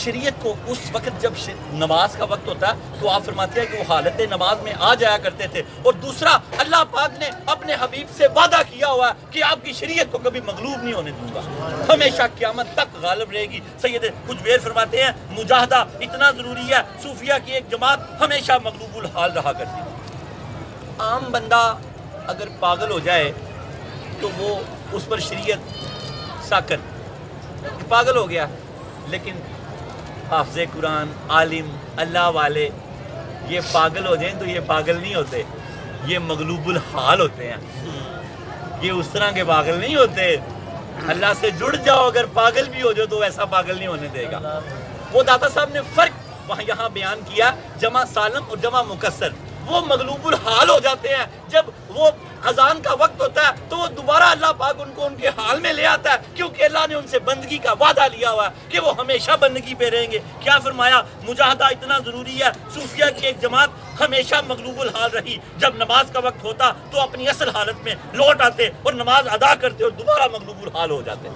شریعت کو اس وقت جب نماز کا وقت ہوتا ہے تو آپ فرماتے ہیں کہ وہ حالت نماز میں آ جایا کرتے تھے۔ اور دوسرا، اللہ پاک نے اپنے حبیب سے وعدہ کیا ہوا ہے کہ آپ کی شریعت کو کبھی مغلوب نہیں ہونے دوں گا، ہمیشہ قیامت تک غالب رہے گی۔ سید حجویر فرماتے ہیں مجاہدہ اتنا ضروری ہے، صوفیہ کی ایک جماعت ہمیشہ مغلوب الحال رہا کرتی ہے۔ عام بندہ اگر پاگل ہو جائے تو وہ اس پر شریعت ساکن، پاگل ہو گیا، لیکن حافظ قرآن، عالم، اللہ والے یہ پاگل ہو جائیں تو یہ پاگل نہیں ہوتے، یہ مغلوب الحال ہوتے ہیں۔ یہ اس طرح کے پاگل نہیں ہوتے۔ اللہ سے جڑ جاؤ، اگر پاگل بھی ہو جاؤ تو ایسا پاگل نہیں ہونے دے گا۔ وہ داتا صاحب نے فرق وہاں یہاں بیان کیا، جمع سالم اور جمع مکسر۔ وہ مغلوب الحال ہو جاتے ہیں جب وہ اذان کا وقت ہوتا ہے تو وہ دوبارہ اللہ پاک ان کو ان کے حال میں لے آتا ہے، کیونکہ اللہ نے ان سے بندگی کا وعدہ لیا ہوا ہے کہ وہ ہمیشہ بندگی پہ رہیں گے۔ کیا فرمایا؟ مجاہدہ اتنا ضروری ہے، صوفیہ کی ایک جماعت ہمیشہ مغلوب الحال رہی، جب نماز کا وقت ہوتا تو اپنی اصل حالت میں لوٹ آتے اور نماز ادا کرتے اور دوبارہ مغلوب الحال ہو جاتے۔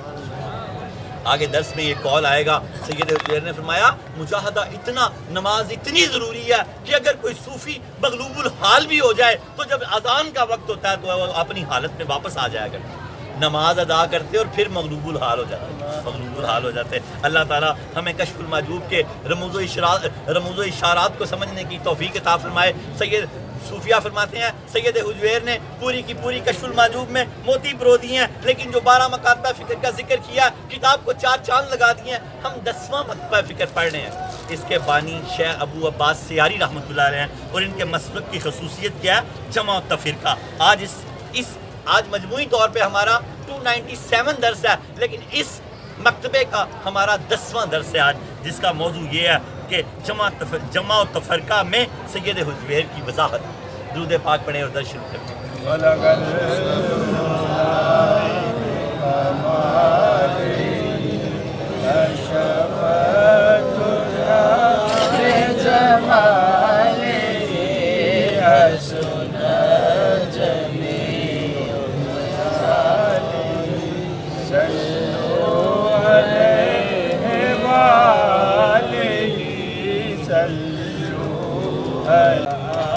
آگے درس میں یہ قول آئے گا، سید حجویر نے فرمایا مجاہدہ اتنا، نماز اتنی ضروری ہے کہ اگر کوئی صوفی مغلوب الحال بھی ہو جائے تو جب اذان کا وقت ہوتا ہے تو وہ اپنی حالت میں واپس آ جایا کرتے، نماز ادا کرتے اور پھر مغلوب الحال ہو جاتے۔ اللہ تعالیٰ ہمیں کشف المحجوب کے رموز و اشارات کو سمجھنے کی توفیق عطا فرمائے۔ سید صوفیہ فرماتے ہیں سید حجویر نے پوری کی پوری کشف المحجوب میں موتی پرو دیے ہیں، لیکن جو 12 مکاتبہ فکر کا ذکر کیا، کتاب کو 4 چاند لگا دیے ہیں۔ ہم 10واں مکتبہ فکر پڑھ رہے ہیں۔ اس کے بانی شیخ ابو عباس سیاری رحمۃ اللہ علیہ ہیں، اور ان کے مسلک کی خصوصیت کیا ہے؟ جمع و تفرقہ۔ آج مجموعی طور پہ ہمارا 297 درس ہے، لیکن اس مکتبے کا ہمارا 10واں درس ہے آج، جس کا موضوع یہ ہے کہ جمع و تفرقہ میں سید حجویر کی وضاحت۔ درود پاک پڑھیں اور درس شروع کریں۔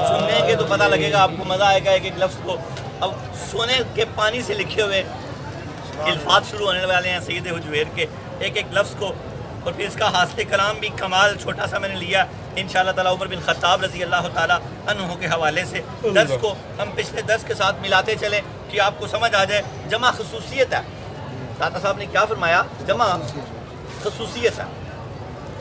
سنیں گے تو پتہ لگے گا، آپ کو مزہ آئے گا ایک ایک لفظ کو۔ اب سونے کے پانی سے لکھے ہوئے الفاظ شروع ہونے والے ہیں سید حجویر کے، ایک ایک لفظ کو، اور پھر اس کا حاصل کلام بھی کمال چھوٹا سا میں نے لیا انشاءاللہ تعالیٰ عمر بن خطاب رضی اللہ تعالیٰ عنہ کے حوالے سے۔ درس کو ہم پچھلے درس کے ساتھ ملاتے چلیں کہ آپ کو سمجھ آ جائے۔ جمع خصوصیت ہے، داتا صاحب نے کیا فرمایا؟ جمع خصوصیت ہے۔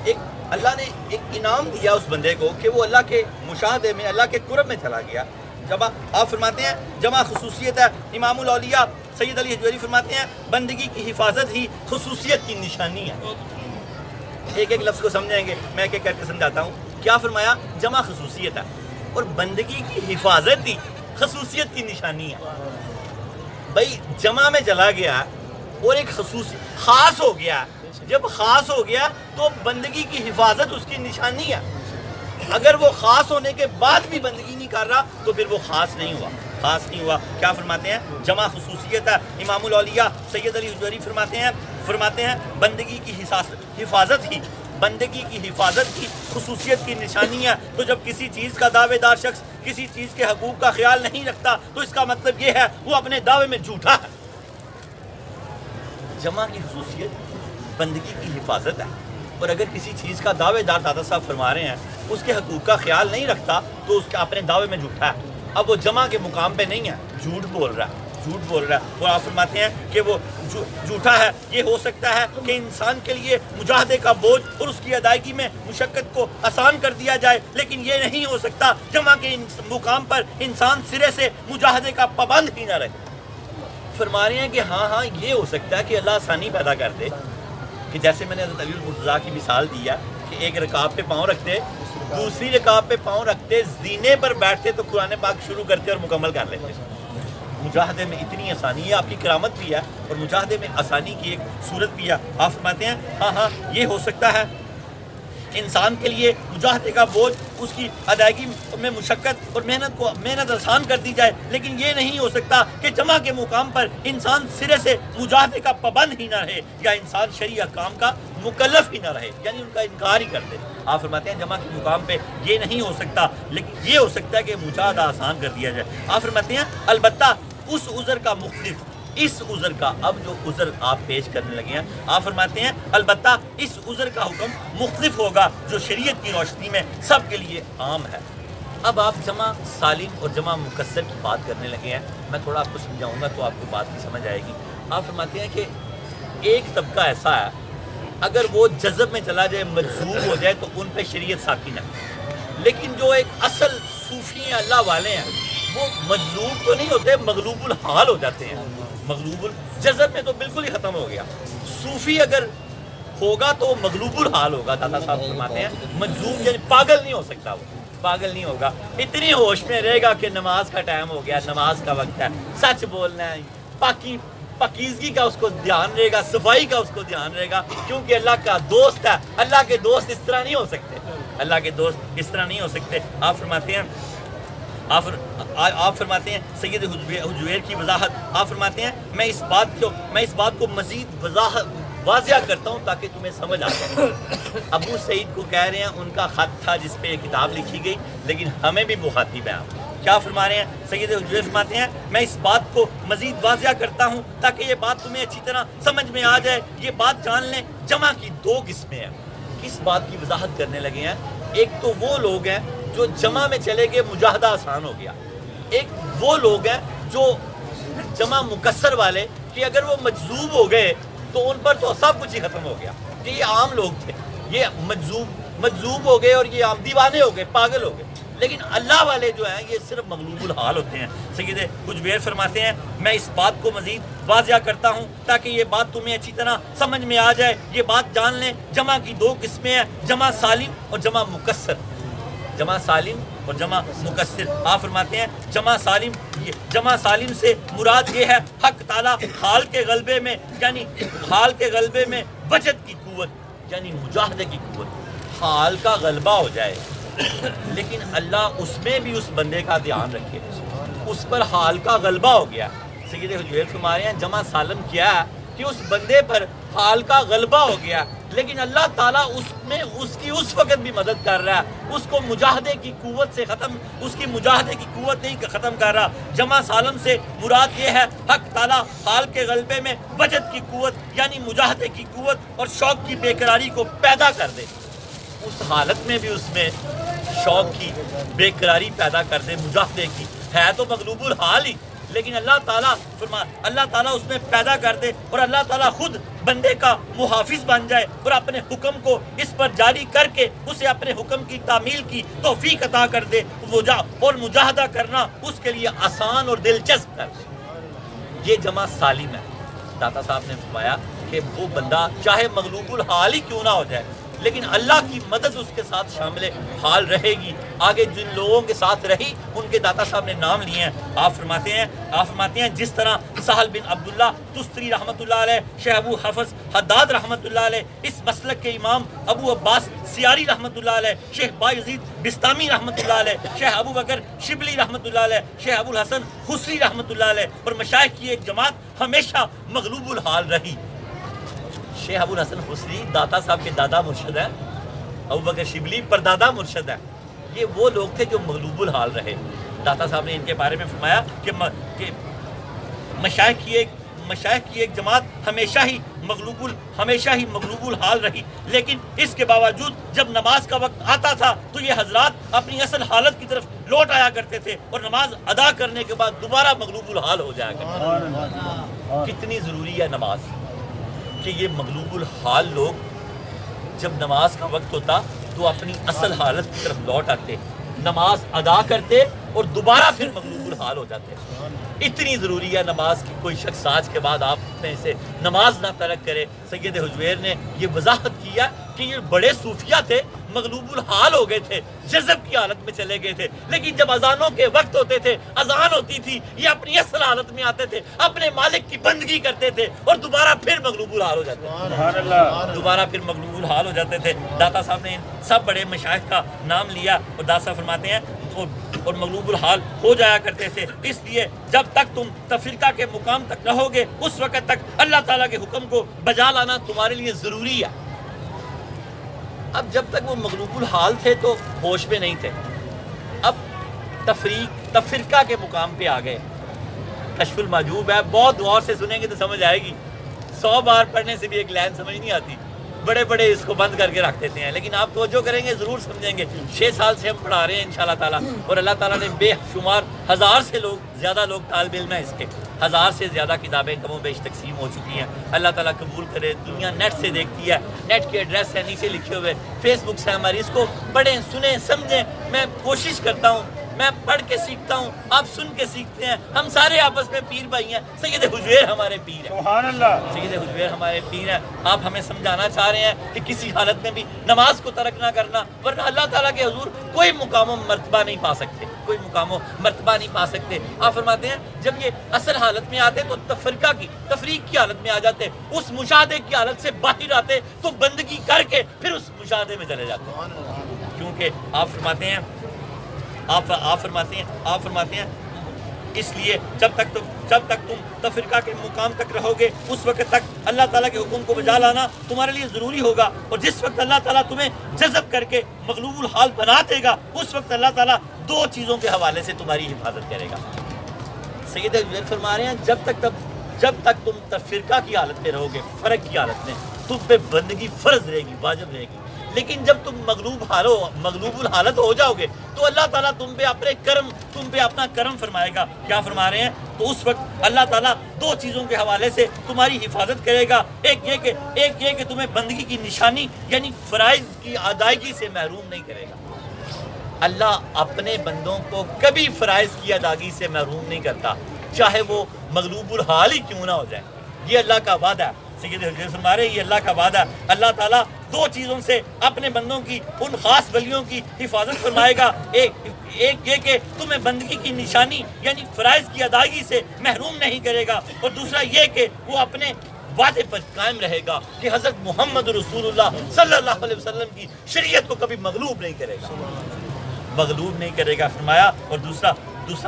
ایک اللہ نے ایک انعام دیا اس بندے کو کہ وہ اللہ کے مشاہدے میں، اللہ کے قرب میں چلا گیا۔ جمع آپ فرماتے ہیں جمع خصوصیت ہے۔ امام الاولیاء سید علی حجویری فرماتے ہیں بندگی کی حفاظت ہی خصوصیت کی نشانی ہے۔ ایک ایک لفظ کو سمجھیں گے، میں ایک ایک کر کے سمجھاتا ہوں۔ کیا فرمایا؟ جمع خصوصیت ہے، اور بندگی کی حفاظت ہی خصوصیت کی نشانی ہے۔ بھائی جمع میں چلا گیا اور ایک خاص ہو گیا، جب خاص ہو گیا تو بندگی کی حفاظت اس کی نشانی ہے۔ اگر وہ خاص ہونے کے بعد بھی بندگی نہیں کر رہا تو پھر وہ خاص نہیں ہوا۔ کیا فرماتے ہیں؟ جمع خصوصیت ہے۔ امام الاولیاء سید علی حجویری فرماتے ہیں بندگی کی حفاظت ہی خصوصیت کی نشانی ہے۔ تو جب کسی چیز کا دعوے دار شخص کسی چیز کے حقوق کا خیال نہیں رکھتا تو اس کا مطلب یہ ہے وہ اپنے دعوے میں جھوٹا ہے۔ جمع کی خصوصیت بندگی کی حفاظت ہے، اور اگر کسی چیز کا دعوے دار دادا صاحب فرما رہے ہیں اس کے حقوق کا خیال نہیں رکھتا تو اس کے اپنے دعوے میں جھوٹا ہے۔ اب وہ جمع کے مقام پہ نہیں ہے، جھوٹ بول رہا ہے۔ جھوٹ بول رہا ہے، اور آپ فرماتے ہیں کہ وہ جھوٹا ہے۔ یہ ہو سکتا ہے کہ انسان کے لیے مجاہدے کا بوجھ اور اس کی ادائیگی میں مشقت کو آسان کر دیا جائے، لیکن یہ نہیں ہو سکتا جمع کے مقام پر انسان سرے سے مجاہدے کا پابند ہی نہ رہے۔ فرما رہے ہیں کہ ہاں یہ ہو سکتا ہے کہ اللہ آسانی پیدا کر دے، کہ جیسے میں نے حضرت علی المرتضیٰ کی مثال دی ہے کہ ایک رکاب پہ پاؤں رکھتے، دوسری رکاب پہ پاؤں رکھتے، زینے پر بیٹھتے تو قرآن پاک شروع کرتے اور مکمل کر لیتے۔ مجاہدے میں اتنی آسانی ہے، آپ کی کرامت بھی ہے، اور مجاہدے میں آسانی کی ایک صورت بھی ہے۔ آپ فرماتے ہیں ہاں یہ ہو سکتا ہے کہ انسان کے لیے مجاہدے کا بوجھ، اس کی ادائیگی میں مشقت اور محنت آسان کر دی جائے، لیکن یہ نہیں ہو سکتا کہ جمع کے مقام پر انسان سرے سے مجاہدے کا پابند ہی نہ رہے، یا انسان شرعی احکام کا مکلف ہی نہ رہے، یعنی ان کا انکار ہی کر دے۔ آپ فرماتے ہیں جمع کے مقام پہ یہ نہیں ہو سکتا، لیکن یہ ہو سکتا ہے کہ مجاہدہ آسان کر دیا جائے۔ آپ فرماتے ہیں البتہ اس عذر کا مختلف، اس عذر کا، اب جو عذر آپ پیش کرنے لگے ہیں، آپ فرماتے ہیں البتہ اس عذر کا حکم مختلف ہوگا جو شریعت کی روشنی میں سب کے لیے عام ہے۔ اب آپ جمع سالم اور جمع مکسر کی بات کرنے لگے ہیں، میں تھوڑا آپ کو سمجھاؤں گا تو آپ کو بات کی سمجھ آئے گی۔ آپ فرماتے ہیں کہ ایک طبقہ ایسا ہے اگر وہ جذب میں چلا جائے، مجذوب ہو جائے تو ان پہ شریعت ساکن ہے، لیکن جو ایک اصل صوفی ہیں، اللہ والے ہیں، وہ مجذوب تو نہیں ہوتے، مغلوب الحال ہو جاتے ہیں۔ مغلوب الجذب میں تو بالکل ہی ختم ہو گیا۔ صوفی اگر ہوگا تو مغلوب الحال ہوگا، داتا صاحب فرماتے ہیں مجذوب یعنی پاگل نہیں ہو سکتا، وہ پاگل نہیں ہوگا، اتنی ہوش میں رہے گا کہ نماز کا ٹائم ہو گیا، نماز کا وقت ہے، سچ بولنا ہے، پاکیزگی کا اس کو دھیان رہے گا، صفائی کا اس کو دھیان رہے گا، کیونکہ اللہ کا دوست ہے۔ اللہ کے دوست اس طرح نہیں ہو سکتے، اللہ کے دوست اس طرح نہیں ہو سکتے۔ آپ فرماتے ہیں آپ فرماتے ہیں سید حجویر کی وضاحت، آپ فرماتے ہیں میں اس بات کو مزید واضح کرتا ہوں تاکہ تمہیں سمجھ آ جائے۔ ابو سعید کو کہہ رہے ہیں ان کا خط تھا جس پہ یہ کتاب لکھی گئی، لیکن ہمیں بھی مخاطب ہیں آپ۔ کیا فرما رہے ہیں سید حجویر؟ فرماتے ہیں میں اس بات کو مزید واضح کرتا ہوں تاکہ یہ بات تمہیں اچھی طرح سمجھ میں آ جائے۔ یہ بات جان لیں، جمع کی دو قسمیں ہیں۔ کس بات کی وضاحت کرنے لگے ہیں؟ ایک تو وہ لوگ ہیں جو جمع میں چلے گئے، مجاہدہ آسان ہو گیا۔ ایک وہ لوگ ہیں جو جمع مکسر والے کہ اگر وہ مجذوب ہو گئے تو ان پر تو سب کچھ ہی ختم ہو گیا، کہ یہ عام لوگ تھے، یہ مجذوب ہو گئے اور یہ عام دیوانے ہو گئے، پاگل ہو گئے۔ لیکن اللہ والے جو ہیں یہ صرف مغلوب الحال ہوتے ہیں۔ سید حجویر فرماتے ہیں میں اس بات کو مزید واضح کرتا ہوں تاکہ یہ بات تمہیں اچھی طرح سمجھ میں آ جائے۔ یہ بات جان لیں، جمع کی دو قسمیں ہیں، جمع سالم اور جمع مکسر۔ جمع سالم اور جمع مکسر۔ آپ فرماتے ہیں جمع سالم سے مراد یہ ہے حق تعالی حال کے غلبے میں، یعنی حال کے غلبے میں بچت کی قوت، یعنی مجاہدے کی قوت، حال کا غلبہ ہو جائے، لیکن اللہ اس میں بھی اس بندے کا دھیان رکھے، اس پر حال کا غلبہ ہو گیا۔ سید حجویر فرما رہے ہیں جمع سالم کیا ہے کہ اس بندے پر حال کا غلبہ ہو گیا، لیکن اللہ تعالیٰ اس کی اس وقت بھی مدد کر رہا ہے، اس کو مجاہدے کی قوت سے اس کی مجاہدے کی قوت نہیں ختم کر رہا۔ جمع سالم سے مراد یہ ہے حق تعالیٰ حال کے غلبے میں بچت کی قوت، یعنی مجاہدے کی قوت اور شوق کی بے قراری کو پیدا کر دے، اس حالت میں بھی اس میں شوق کی بے قراری پیدا کر دے، مجاہدے کی ہے تو مغلوب الحال ہی، لیکن اللہ تعالیٰ اس میں پیدا کر دے اور اللہ تعالیٰ خود بندے کا محافظ بن جائے اور اپنے حکم کو اس پر جاری کر کے اسے اپنے حکم کی تعمیل کی توفیق عطا کر دے، اور مجاہدہ کرنا اس کے لیے آسان اور دلچسپ کر دے۔ یہ جمع سالم ہے۔ داتا صاحب نے فرمایا کہ وہ بندہ چاہے مغلوب الحال ہی کیوں نہ ہو جائے، لیکن اللہ کی مدد اس کے ساتھ شامل حال رہے گی۔ آگے جن لوگوں کے ساتھ رہی ان کے داتا صاحب نے نام لیے ہیں۔ آپ فرماتے ہیں جس طرح سہل بن عبداللہ تستری رحمۃ اللہ علیہ، شیخ ابو حفظ حداد رحمۃ اللہ علیہ، اس مسلک کے امام ابو عباس سیاری رحمۃ اللہ علیہ، شیخ بایزید بستامی رحمۃ اللہ علیہ، شیخ ابو بکر شبلی رحمۃ اللہ علیہ، شیخ ابو الحسن خسری رحمۃ اللہ علیہ اور مشائخ کی ایک جماعت ہمیشہ مغلوب الحال رہی۔ شیخ ابو الحسن خسری داتا صاحب کے دادا مرشد ہیں، ابو بکر شبلی پر دادا مرشد ہیں۔ یہ وہ لوگ تھے جو مغلوب الحال رہے۔ داتا صاحب نے ان کے بارے میں فرمایا کہ مشائخ کی ایک مشائخ کی ایک جماعت ہمیشہ ہی مغلوب الحال رہی، لیکن اس کے باوجود جب نماز کا وقت آتا تھا تو یہ حضرات اپنی اصل حالت کی طرف لوٹ آیا کرتے تھے اور نماز ادا کرنے کے بعد دوبارہ مغلوب الحال ہو جایا کرتے تھے۔ کتنی ضروری ہے نماز کہ یہ مغلوب الحال لوگ جب نماز کا وقت ہوتا تو اپنی اصل حالت کی طرف لوٹ آتے، نماز ادا کرتے اور دوبارہ پھر مغلوب الحال ہو جاتے۔ اتنی ضروری ہے نماز کی، کوئی شخص آج کے بعد آپ میں سے نماز نہ ترک کرے۔ سید حجویر نے یہ وضاحت کیا کہ یہ بڑے صوفیہ تھے، مغلوب الحال ہو گئے تھے، جذب کی حالت میں چلے گئے تھے، لیکن جب اذانوں کے وقت ہوتے تھے، اذان ہوتی تھی، یہ اپنی اصل حالت میں آتے تھے، اپنے مالک کی بندگی کرتے تھے اور دوبارہ پھر مغلوب الحال ہو جاتے تھے، دوبارہ پھر مغلوب الحال ہو جاتے تھے۔ داتا صاحب نے سب بڑے مشائخ کا نام لیا اور داتا صاحب فرماتے ہیں اور مغلوب الحال ہو جایا کرتے تھے، اس لیے جب تک تم تفرقہ کے مقام تک رہو گے اس وقت تک اللہ تعالیٰ کے حکم کو بجا لانا تمہارے لیے ضروری ہے۔ اب جب تک وہ مغلوب الحال تھے تو ہوش میں نہیں تھے، اب تفرقہ کے مقام پہ آ گئے۔ کشف المحجوب ہے، بہت غور سے سنیں گے تو سمجھ آئے گی، 100 بار پڑھنے سے بھی ایک لائن سمجھ نہیں آتی، بڑے بڑے اس کو بند کر کے رکھ دیتے ہیں، لیکن آپ توجہ کریں گے ضرور سمجھیں گے۔ 6 سال سے ہم پڑھا رہے ہیں انشاءاللہ تعالیٰ، اور اللہ تعالیٰ نے بے شمار ہزار سے زیادہ لوگ طالب علم ہیں، اس کے 1000 سے زیادہ کتابیں کم و بیش تقسیم ہو چکی ہیں۔ اللہ تعالیٰ قبول کرے، دنیا نیٹ سے دیکھتی ہے، نیٹ کے ایڈریس ہے نیچے لکھے ہوئے، فیس بک سے ہماری، اس کو پڑھیں سنیں سمجھیں۔ میں کوشش کرتا ہوں، میں پڑھ کے سیکھتا ہوں، آپ سن کے سیکھتے ہیں، ہم سارے آپس میں پیر بھائی ہیں۔ سید حجویر ہمارے پیر ہیں، سبحان اللہ، سید حجویر ہمارے پیر ہیں۔ آپ ہمیں سمجھانا چاہ رہے ہیں کہ کسی حالت میں بھی نماز کو ترک نہ کرنا، ورنہ اللہ تعالیٰ کے حضور کوئی مقام و مرتبہ نہیں پا سکتے، کوئی مقام و مرتبہ نہیں پا سکتے۔ آپ فرماتے ہیں جب یہ اصل حالت میں آتے تو تفریق کی حالت میں آ جاتے، اس مشاہدے کی حالت سے باہر آتے تو بندگی کر کے پھر اس مشاہدے میں چلے جاتے، کیونکہ آپ فرماتے ہیں اس لیے جب تک تم تفرقہ کے مقام تک رہو گے اس وقت تک اللہ تعالیٰ کے حکم کو بجا لانا تمہارے لیے ضروری ہوگا، اور جس وقت اللہ تعالیٰ تمہیں جذب کر کے مغلوب الحال بنا دے گا اس وقت اللہ تعالیٰ 2 چیزوں کے حوالے سے تمہاری حفاظت کرے گا۔ سید حجویر فرما رہے ہیں جب تک تم تفرقہ کی حالت میں رہو گے، فرق کی حالت میں، تم پہ بندگی فرض رہے گی، واجب رہے گی، لیکن جب تم مغلوب الحالت ہو جاؤ گے تو اللہ تعالیٰ تم پہ اپنا کرم فرمائے گا۔ کیا فرما رہے ہیں؟ تو اس وقت اللہ تعالیٰ 2 چیزوں کے حوالے سے تمہاری حفاظت کرے گا، ایک یہ کہ تمہیں بندگی کی نشانی یعنی فرائض کی ادائیگی سے محروم نہیں کرے گا۔ اللہ اپنے بندوں کو کبھی فرائض کی ادائیگی سے محروم نہیں کرتا، چاہے وہ مغلوب الحال ہی کیوں نہ ہو جائے، یہ اللہ کا وعدہ ہے۔ سید حجویر فرما رہے ہیں یہ اللہ کا وعدہ ہے، اللہ تعالیٰ 2 چیزوں سے اپنے بندوں کی، ان خاص ولیوں کی حفاظت فرمائے گا، ایک یہ کہ تمہیں بندگی کی نشانی یعنی فرائض کی ادائیگی سے محروم نہیں کرے گا، اور دوسرا یہ کہ وہ اپنے وعدے پر قائم رہے گا کہ حضرت محمد رسول اللہ صلی اللہ علیہ وسلم کی شریعت کو کبھی مغلوب نہیں کرے گا فرمایا۔ اور دوسرا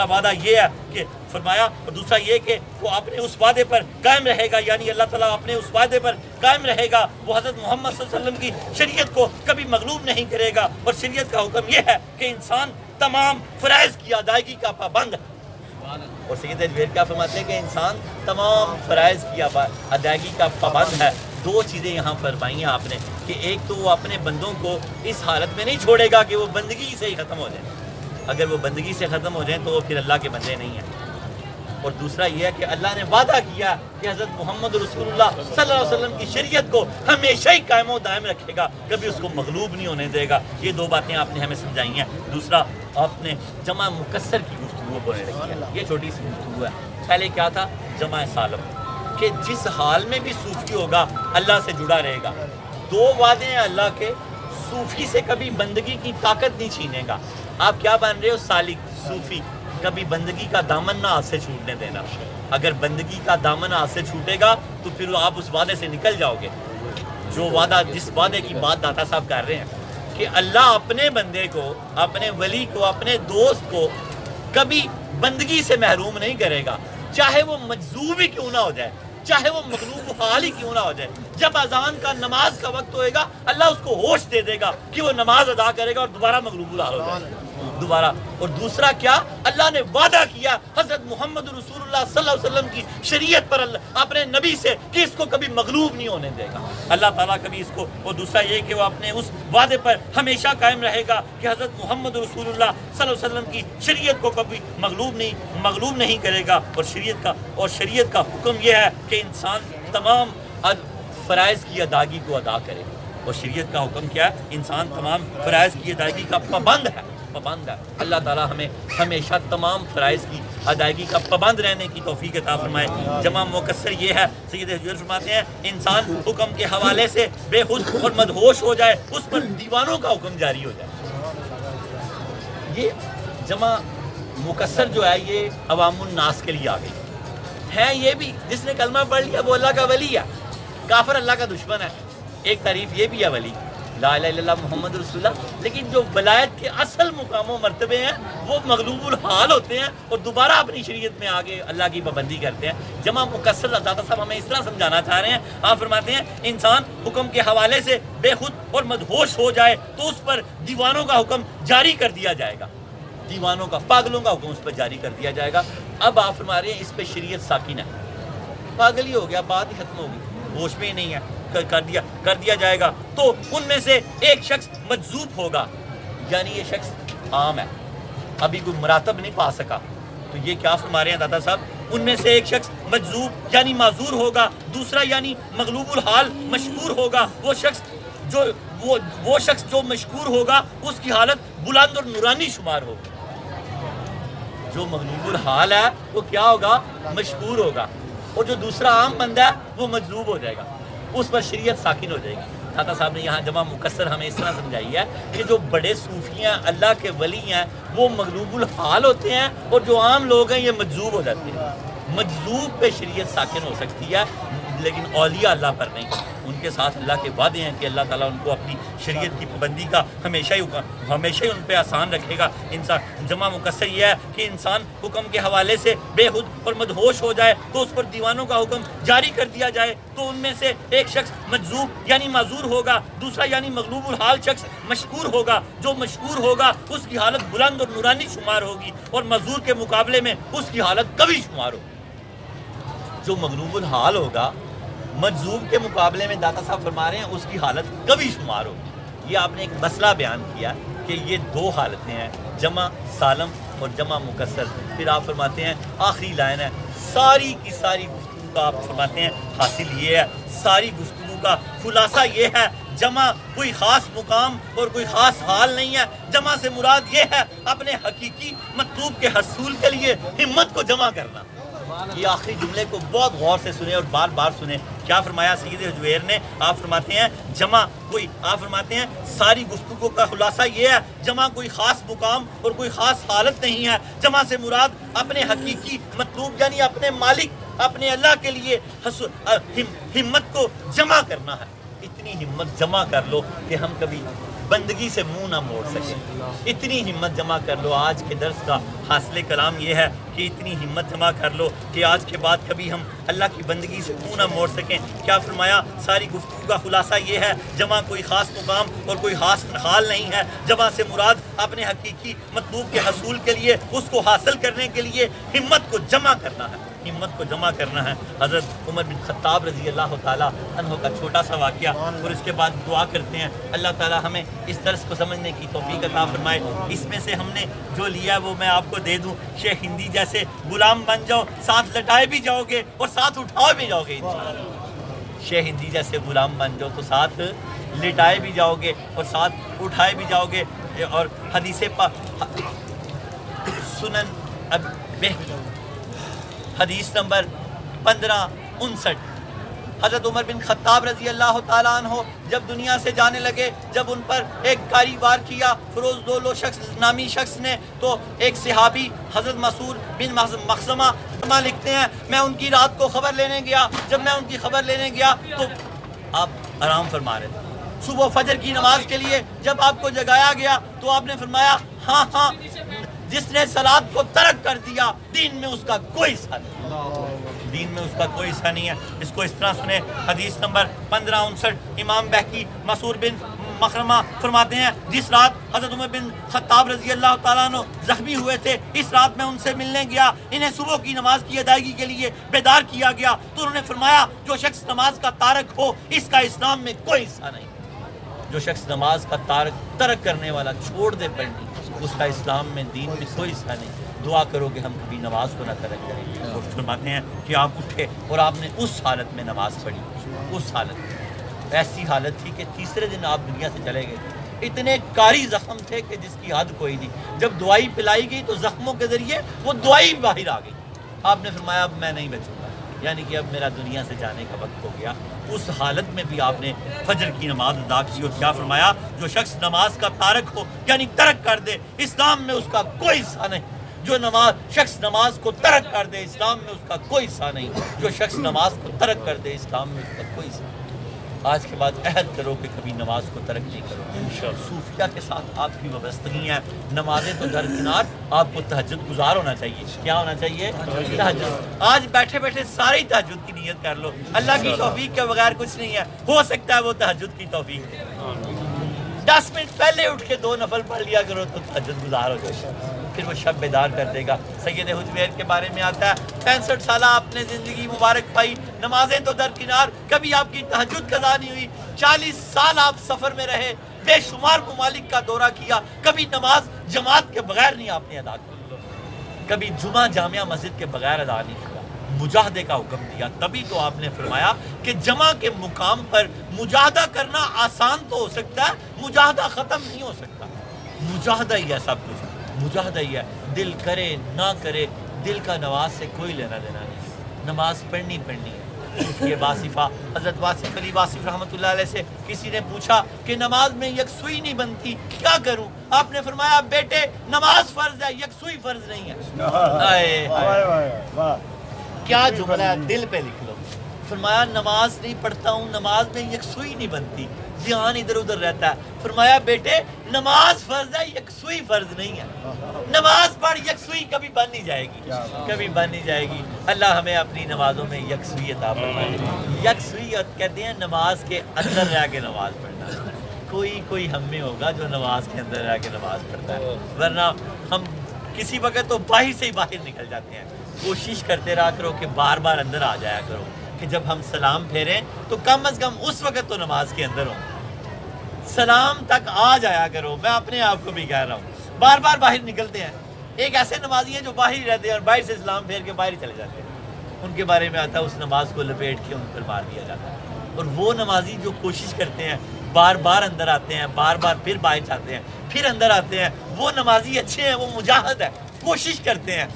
وعدہ یہ ہے کہ فرمایا، اور دوسرا یہ کہ وہ اپنے اس وعدے پر قائم رہے گا، یعنی اللہ تعالیٰ اپنے اس وعدے پر قائم رہے گا، وہ حضرت محمد صلی اللہ علیہ وسلم کی شریعت کو کبھی مغلوب نہیں کرے گا۔ اور شریعت کا حکم یہ ہے کہ انسان تمام فرائض کی ادائیگی کا پابند ہے، اور سید حجویر کیا فرماتے ہیں کہ انسان تمام فرائض کی ادائیگی کا پابند ہے۔ 2 چیزیں یہاں فرمائی ہیں آپ نے کہ ایک تو وہ اپنے بندوں کو اس حالت میں نہیں چھوڑے گا کہ وہ بندگی سے ہی ختم ہو جائیں، اگر وہ بندگی سے ختم ہو جائیں تو وہ پھر اللہ کے بندے نہیں ہیں، اور دوسرا یہ ہے کہ اللہ نے وعدہ کیا کہ حضرت محمد رسول اللہ صلی اللہ علیہ وسلم کی شریعت کو ہمیشہ ہی قائم و دائم رکھے گا، کبھی اس کو مغلوب نہیں ہونے دے گا۔ یہ 2 باتیں آپ نے ہمیں سمجھائی ہیں۔ دوسرا آپ نے جمع مکسر کی گفتگو بولنے لگی ہے، یہ چھوٹی سی گفتگو ہے۔ پہلے کیا تھا؟ جمع سالم، کہ جس حال میں بھی صوفی ہوگا اللہ سے جڑا رہے گا۔ 2 وعدے ہیں اللہ کے، صوفی سے کبھی بندگی کی طاقت نہیں چھینے گا۔ آپ کیا بن رہے ہو؟ سالک، صوفی، کبھی بندگی کا دامن نہ ہاتھ سے چھوٹنے دینا۔ اگر بندگی کا دامن ہاتھ سے چھوٹے گا تو پھر آپ اس وعدے سے نکل جاؤ گے۔ جس وعدے کی بات داتا صاحب کر رہے ہیں کہ اللہ اپنے بندے کو، اپنے ولی کو، اپنے دوست کو کبھی بندگی سے محروم نہیں کرے گا، چاہے وہ مجذوب ہی کیوں نہ ہو جائے، چاہے وہ مغلوب حال ہی کیوں نہ ہو جائے۔ جب اذان کا، نماز کا وقت ہوئے گا اللہ اس کو ہوش دے دے گا کہ وہ نماز ادا کرے گا اور دوبارہ مغلوب الحال ہو جائے۔ دوبارہ. اور دوسرا کیا, اللہ نے وعدہ کیا حضرت محمد رسول اللہ صلی اللہ علیہ وسلم کی شریعت پر اپنے نبی سے کہ اس کو کبھی مغلوب نہیں ہونے دے گا اللہ تعالیٰ کبھی اس کو. اور دوسرا یہ کہ وہ اپنے اس وعدے پر ہمیشہ قائم رہے گا کہ حضرت محمد رسول اللہ صلی اللہ علیہ وسلم کی شریعت کو کبھی مغلوب نہیں کرے گا. اور شریعت کا حکم یہ ہے کہ انسان تمام فرائض کی ادائیگی کو ادا کرے. اور شریعت کا حکم کیا ہے, انسان تمام فرائض کی ادائیگی کا پابند ہے. اللہ تعالیٰ ہمیں ہمیشہ تمام فرائض کی ادائیگی کا پابند رہنے کی توفیق عطا فرمائے. جمع مکسر یہ ہے, سید حجویر فرماتے ہیں انسان حکم کے حوالے سے بے خود اور مدہوش ہو جائے, اس پر دیوانوں کا حکم جاری ہو جائے. یہ جمع مکسر جو ہے یہ عوام الناس کے لیے آ گئی ہے. یہ بھی جس نے کلمہ پڑھ لیا وہ اللہ کا ولی ہے, کافر اللہ کا دشمن ہے. ایک تعریف یہ بھی ہے ولی, لا الہ الا اللہ محمد رسول اللہ. لیکن جو ولایت کے اصل مقام و مرتبے ہیں وہ مغلوب الحال ہوتے ہیں اور دوبارہ اپنی شریعت میں آگے اللہ کی پابندی کرتے ہیں. جمع مکسر داتا صاحب ہمیں اس طرح سمجھانا چاہ رہے ہیں. آپ فرماتے ہیں انسان حکم کے حوالے سے بے خود اور مدہوش ہو جائے تو اس پر دیوانوں کا حکم جاری کر دیا جائے گا. دیوانوں کا, پاگلوں کا حکم اس پر جاری کر دیا جائے گا. اب آپ فرما رہے ہیں اس پہ شریعت ساکن ہے, پاگل ہی ہو گیا, بات ہی ختم ہوگی, ہوش میں ہی نہیں ہے, کر دیا جائے گا. تو ان میں سے ایک شخص مجذوب ہوگا, یعنی یہ شخص عام ہے, ابھی کوئی مراتب نہیں پا سکا. تو یہ کیا فرما رہے ہیں داتا صاحب, ان میں سے ایک شخص مجذوب یعنی معذور ہوگا, دوسرا یعنی مغلوب الحال مشکور ہوگا. وہ شخص جو مشکور ہوگا اس کی حالت بلند اور نورانی شمار ہوگی. جو مغلوب الحال ہے وہ کیا ہوگا, مشکور ہوگا. اور جو دوسرا عام بندہ ہے وہ مجذوب ہو جائے گا, اس پر شریعت ساکن ہو جائے گی. داتا صاحب نے یہاں جمع مکسر ہمیں اس طرح سمجھائی ہے کہ جو بڑے صوفی ہیں, اللہ کے ولی ہیں, وہ مغلوب الحال ہوتے ہیں, اور جو عام لوگ ہیں یہ مجذوب ہو جاتے ہیں. مجذوب پہ شریعت ساکن ہو سکتی ہے لیکن اولیاء اللہ پر نہیں. ان کے ساتھ اللہ کے وعدے ہیں کہ اللہ تعالیٰ ان کو اپنی شریعت کی پابندی کا ہمیشہ ہی ان پہ آسان رکھے گا. انسان جمع مکسر یہ ہے کہ انسان حکم کے حوالے سے بے خود اور مدہوش ہو جائے تو اس پر دیوانوں کا حکم جاری کر دیا جائے. تو ان میں سے ایک شخص مجذوب یعنی معذور ہوگا, دوسرا یعنی مغلوب الحال شخص مشکور ہوگا. جو مشکور ہوگا اس کی حالت بلند اور نورانی شمار ہوگی, اور معذور کے مقابلے میں اس کی حالت قوی شمار ہوگی. جو مغلوب الحال ہوگا مجذوب کے مقابلے میں داتا صاحب فرما رہے ہیں اس کی حالت قوی شمار ہوگی. یہ آپ نے ایک مسئلہ بیان کیا کہ یہ دو حالتیں ہیں, جمع سالم اور جمع مکسر. پھر آپ فرماتے ہیں آخری لائن ہے, ساری کی ساری گفتگو کا آپ فرماتے ہیں حاصل یہ ہے, ساری گفتگو کا خلاصہ یہ ہے, جمع کوئی خاص مقام اور کوئی خاص حال نہیں ہے. جمع سے مراد یہ ہے اپنے حقیقی مطلوب کے حصول کے لیے ہمت کو جمع کرنا. یہ آخری جملے کو بہت غور سے سنیں اور بار بار سنیں. کیا فرمایا سید حجویر نے, آپ فرماتے ہیں جمع کوئی, آپ فرماتے ہیں ساری گفتگو کا خلاصہ یہ ہے, جمع کوئی خاص مقام اور کوئی خاص حالت نہیں ہے. جمع سے مراد اپنے حقیقی مطلوب یعنی اپنے مالک اپنے اللہ کے لیے ہمت کو جمع کرنا ہے. اتنی ہمت جمع کر لو کہ ہم کبھی بندگی سے منہ نہ موڑ سکیں. اتنی ہمت جمع کر لو. آج کے درس کا حاصل کلام یہ ہے کہ اتنی ہمت جمع کر لو کہ آج کے بعد کبھی ہم اللہ کی بندگی سے منہ نہ موڑ سکیں. کیا فرمایا, ساری گفتگو کا خلاصہ یہ ہے, جمع کوئی خاص مقام اور کوئی خاص حال نہیں ہے. جمع سے مراد اپنے حقیقی مطلوب کے حصول کے لیے, اس کو حاصل کرنے کے لیے ہمت کو جمع کرنا ہے. ہمت کو جمع کرنا ہے. حضرت عمر بن خطاب رضی اللہ تعالیٰ عنہ کا چھوٹا سا واقعہ, اور اس کے بعد دعا کرتے ہیں اللہ تعالیٰ ہمیں اس درس کو سمجھنے کی توفیق عطا فرمائے. اس میں سے ہم نے جو لیا وہ میں آپ کو دے دوں. شیخ ہندی جیسے غلام بن جاؤ, ساتھ لٹائے بھی جاؤ گے اور ساتھ اٹھائے بھی جاؤ گے. شیخ ہندی جیسے غلام بن جاؤ تو ساتھ لٹائے بھی جاؤ گے اور ساتھ اٹھائے بھی جاؤ گے. اور حدیث سنن حدیث نمبر 1559, حضرت عمر بن خطاب رضی اللہ تعالیٰ عنہ جب دنیا سے جانے لگے, جب ان پر ایک کاروبار کیا فروز دولو نامی شخص نے, تو ایک صحابی حضرت مسعود بن مخزمہ لکھتے ہیں میں ان کی رات کو خبر لینے گیا. جب میں ان کی خبر لینے گیا تو آپ آرام فرما رہے تھے. صبح فجر کی نماز کے لیے جب آپ کو جگایا گیا تو آپ نے فرمایا ہاں جس نے صلاۃ کو ترک کر دیا دین میں اس کا کوئی حصہ نہیں. دین میں اس کا کوئی حصہ نہیں ہے. اس کو اس طرح سنیں, حدیث نمبر 1559, امام بہقی مسعود بن مکرمہ فرماتے ہیں جس رات حضرت عمر بن خطاب رضی اللہ تعالیٰ عنہ زخمی ہوئے تھے، اس رات میں ان سے ملنے گیا، انہیں صبح کی نماز کی ادائیگی کے لیے بیدار کیا گیا تو انہوں نے فرمایا جو شخص نماز کا تارک ہو اس کا اسلام میں کوئی حصہ نہیں۔ جو شخص نماز کا ترک کرنے والا، چھوڑ دے پڑھنی، اس کا اسلام میں دین میں کوئی حصہ نہیں۔ دعا کرو کہ ہم کبھی نماز کو نہ ترک کریں۔ اور فرماتے ہیں کہ آپ اٹھے اور آپ نے اس حالت میں نماز پڑھی، اس حالت میں، ایسی حالت تھی کہ تیسرے دن آپ دنیا سے چلے گئے۔ اتنے کاری زخم تھے کہ جس کی حد کوئی نہیں۔ جب دوائی پلائی گئی تو زخموں کے ذریعے وہ دوائی باہر آ گئی۔ آپ نے فرمایا اب میں نہیں بچوں گا، یعنی کہ اب میرا دنیا سے جانے کا وقت ہو گیا۔ اس حالت میں بھی آپ نے فجر کی نماز ادا کی اور کیا فرمایا؟ جو شخص نماز کا تارک ہو یعنی ترک کر دے، اسلام میں اس کا کوئی حصہ نہیں۔ جو شخص نماز کو ترک کر دے، اسلام میں اس کا کوئی حصہ نہیں۔ جو شخص نماز کو ترک کر دے، اسلام میں اس کا کوئی حصہ نہیں۔ آج کے بعد عہد کرو کہ کبھی نماز کو ترک نہیں کرو۔ صوفیہ کے ساتھ آپ کی وابستگی ہے، نمازیں تو درکنار، آپ کو تہجد گزار ہونا چاہیے۔ کیا ہونا چاہیے؟ تہجد۔ آج بیٹھے بیٹھے ساری تہجد کی نیت کر لو، اللہ کی توفیق کے بغیر کچھ نہیں ہے، ہو سکتا ہے وہ تہجد کی توفیق ہے۔ 10 منٹ پہلے اٹھ کے 2 نفل پڑھ لیا کرو تو تہجد گزار ہو جائے، پھر وہ شب بیدار کر دے گا۔ سید حجویر کے بارے میں آتا ہے 65 سالہ آپ نے زندگی مبارک پائی، نمازیں تو درکنار، کبھی آپ کی تہجد قضا نہیں ہوئی۔ 40 سال آپ سفر میں رہے، بے شمار ممالک کا دورہ کیا، کبھی نماز جماعت کے بغیر نہیں آپ نے ادا کی، کبھی جمعہ جامعہ مسجد کے بغیر ادا نہیں کیا، مجاہدے کا حکم دیا۔ تبھی تو آپ نے فرمایا کہ جمع کے مقام پر مجاہدہ کرنا آسان تو ہو سکتا ہے، مجاہدہ ختم نہیں ہو سکتا۔ مجاہدہ ہی ہے سب کچھ، مجاہدہ ہی ہے۔ دل کرے نہ کرے، دل کا نماز سے کوئی لینا دینا نہیں، نماز پڑھنی ہے۔ یہ واصفہ حضرت واصف علی واصف رحمۃ اللہ علیہ سے کسی نے پوچھا کہ نماز میں یکسوئی نہیں بنتی، کیا کروں؟ آپ نے فرمایا بیٹے نماز فرض ہے، یکسوئی فرض نہیں ہے۔ کیا جملہ ہے، دل پہ لکھ لو۔ فرمایا نماز نہیں پڑھتا ہوں، نماز میں یکسوئی نہیں بنتی، دھیان ادھر ادھر رہتا ہے۔ فرمایا بیٹے نماز فرض ہے، یکسوئی فرض نہیں ہے۔ نماز پڑھ، یکسوئی کبھی بن نہیں جائے گی، کبھی بن نہیں جائے گی۔ اللہ ہمیں اپنی نمازوں میں یکسوئی عطا فرمائے۔ یکسوئی کہتے ہیں نماز کے اندر رہ کے نماز پڑھنا۔ کوئی ہم میں ہوگا جو نماز کے اندر رہ کے نماز پڑھتا ہے، ورنہ ہم کسی وقت تو باہر سے ہی باہر نکل جاتے ہیں۔ کوشش کرتے رہا کرو کہ بار بار اندر آ جایا کرو، کہ جب ہم سلام پھیریں تو کم از کم اس وقت تو نماز کے اندر ہوں، سلام تک آ جایا کرو۔ میں اپنے آپ کو بھی کہہ رہا ہوں، بار بار باہر نکلتے ہیں۔ ایک ایسے نمازی ہیں جو باہر ہی رہتے ہیں اور باہر سے سلام پھیر کے باہر ہی چلے جاتے ہیں، ان کے بارے میں آتا ہے اس نماز کو لپیٹ کے ان پر مار دیا جاتا ہے۔ اور وہ نمازی جو کوشش کرتے ہیں، بار بار اندر آتے ہیں، بار بار پھر باہر جاتے ہیں، پھر اندر آتے ہیں، وہ نمازی اچھے ہیں، وہ مجاہد ہے، کوشش کرتے ہیں۔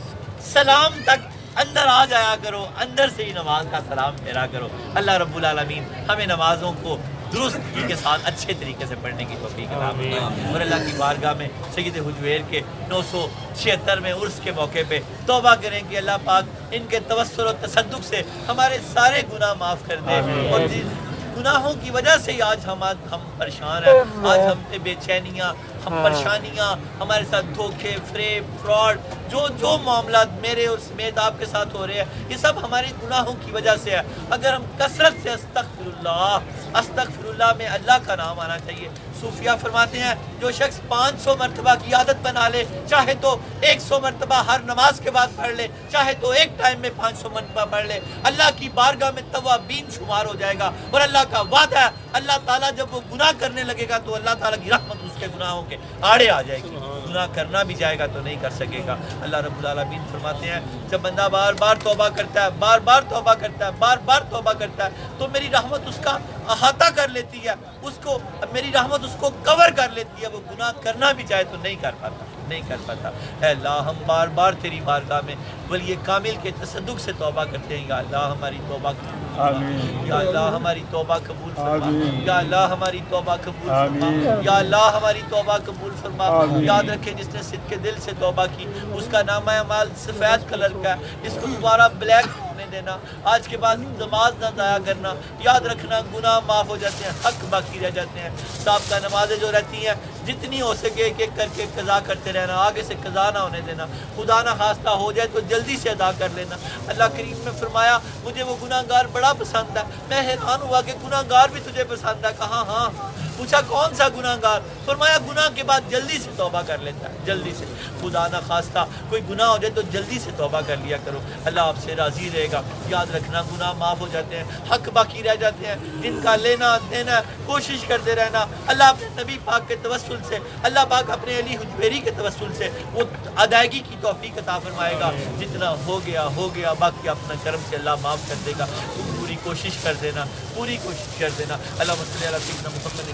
سلام تک اندر آ جایا کرو، اندر سے ہی نماز کا سلام پھیرا کرو۔ اللہ رب العالمین ہمیں نمازوں کو درستگی کے ساتھ اچھے طریقے سے پڑھنے کی توفیق عطا فرمائے، اور اللہ کی بارگاہ میں سید حجویر کے 976 عرس کے موقع پہ توبہ کریں کہ اللہ پاک ان کے توسل و تصدق سے ہمارے سارے گناہ معاف کر دے، اور گناہوں کی وجہ سے آج ہم پریشان ہیں، آج ہم پہ بے چینیاں، ہم پریشانیاں، ہمارے ساتھ دھوکے، فریب، فراڈ، جو معاملات میرے اور سمیت آپ کے ساتھ ہو رہے ہیں، یہ سب ہمارے گناہوں کی وجہ سے ہے۔ اگر ہم کثرت سے استغفر اللہ میں اللہ کا نام آنا چاہیے۔ صوفیہ فرماتے ہیں جو شخص 500 مرتبہ کی عادت بنا لے، چاہے تو 100 مرتبہ ہر نماز کے بعد پڑھ لے، چاہے تو ایک ٹائم میں 500 مرتبہ پڑھ لے، اللہ کی بارگاہ میں توابین شمار ہو جائے گا۔ اور اللہ کا وعدہ ہے، اللہ تعالیٰ جب وہ گناہ کرنے لگے گا تو اللہ تعالیٰ کی رحمت اس کے گناہوں کے آڑے آ جائے گی، گناہ کرنا بھی جائے گا تو نہیں کر سکے گا۔ اللہ رب العالمین فرماتے ہیں جب بندہ بار بار توبہ کرتا ہے، بار بار توبہ کرتا ہے، بار بار توبہ کرتا ہے تو میری رحمت اس کا احاطہ کر لیتی ہے، اس کو میری رحمت اس کو کور کر لیتی ہے، وہ گناہ کرنا بھی چاہے تو نہیں کر پاتا۔ اے اللہ ہم بار بار تیری بارگاہ میں ولی کامل کے تصدق سے توبہ کرتے ہیں، یا اللہ ہماری توبہ قبول فرما، یا اللہ ہماری توبہ قبول فرما، یا اللہ ہماری توبہ قبول فرما، یا اللہ ہماری توبہ قبول فرما۔ یاد رکھیں جس نے صدق کے دل سے توبہ کی اس کا نامہ اعمال سفید کلر کا ہے، اس کو دوبارہ بلیک ہونے دینا، آج کے بعد نماز نہ ضائع کرنا، یاد رکھنا گناہ معاف ہو جاتے ہیں، حق باقی رہ جاتے ہیں۔ صاحب کا نمازیں جو رہتی ہیں جتنی ہو سکے ایک ایک کر کے قضا کرتے رہنا، آگے سے قضا نہ ہونے دینا، خدا نہ خواستہ ہو جائے تو جلدی سے ادا کر لینا۔ اللہ کریم نے فرمایا مجھے وہ گناہ گار بڑا پسند ہے۔ میں حیران ہوا کہ گناہ گار بھی تجھے پسند ہے؟ کہا ہاں۔ پوچھا کون سا گناہ گار؟ فرمایا گناہ کے بعد جلدی سے توبہ کر لیتا ہے، جلدی سے۔ خدا نہ خواستہ کوئی گناہ ہو جائے تو جلدی سے توبہ کر لیا کرو، اللہ آپ سے راضی رہے گا۔ یاد رکھنا گناہ معاف ہو جاتے ہیں، حق باقی رہ جاتے ہیں، جن کا لینا دینا کوشش کرتے رہنا۔ اللہ اپنے نبی پاک کے توسل سے، اللہ پاک اپنے علی حجویری کے توسل سے وہ ادائیگی کی توفیق عطا فرمائے گا۔ جتنا ہو گیا، باقی اپنا کرم سے اللہ معاف کر دے گا۔ تم پوری کوشش کر دینا، پوری کوشش کر دینا۔ اللہم صلی علی سیدنا محمد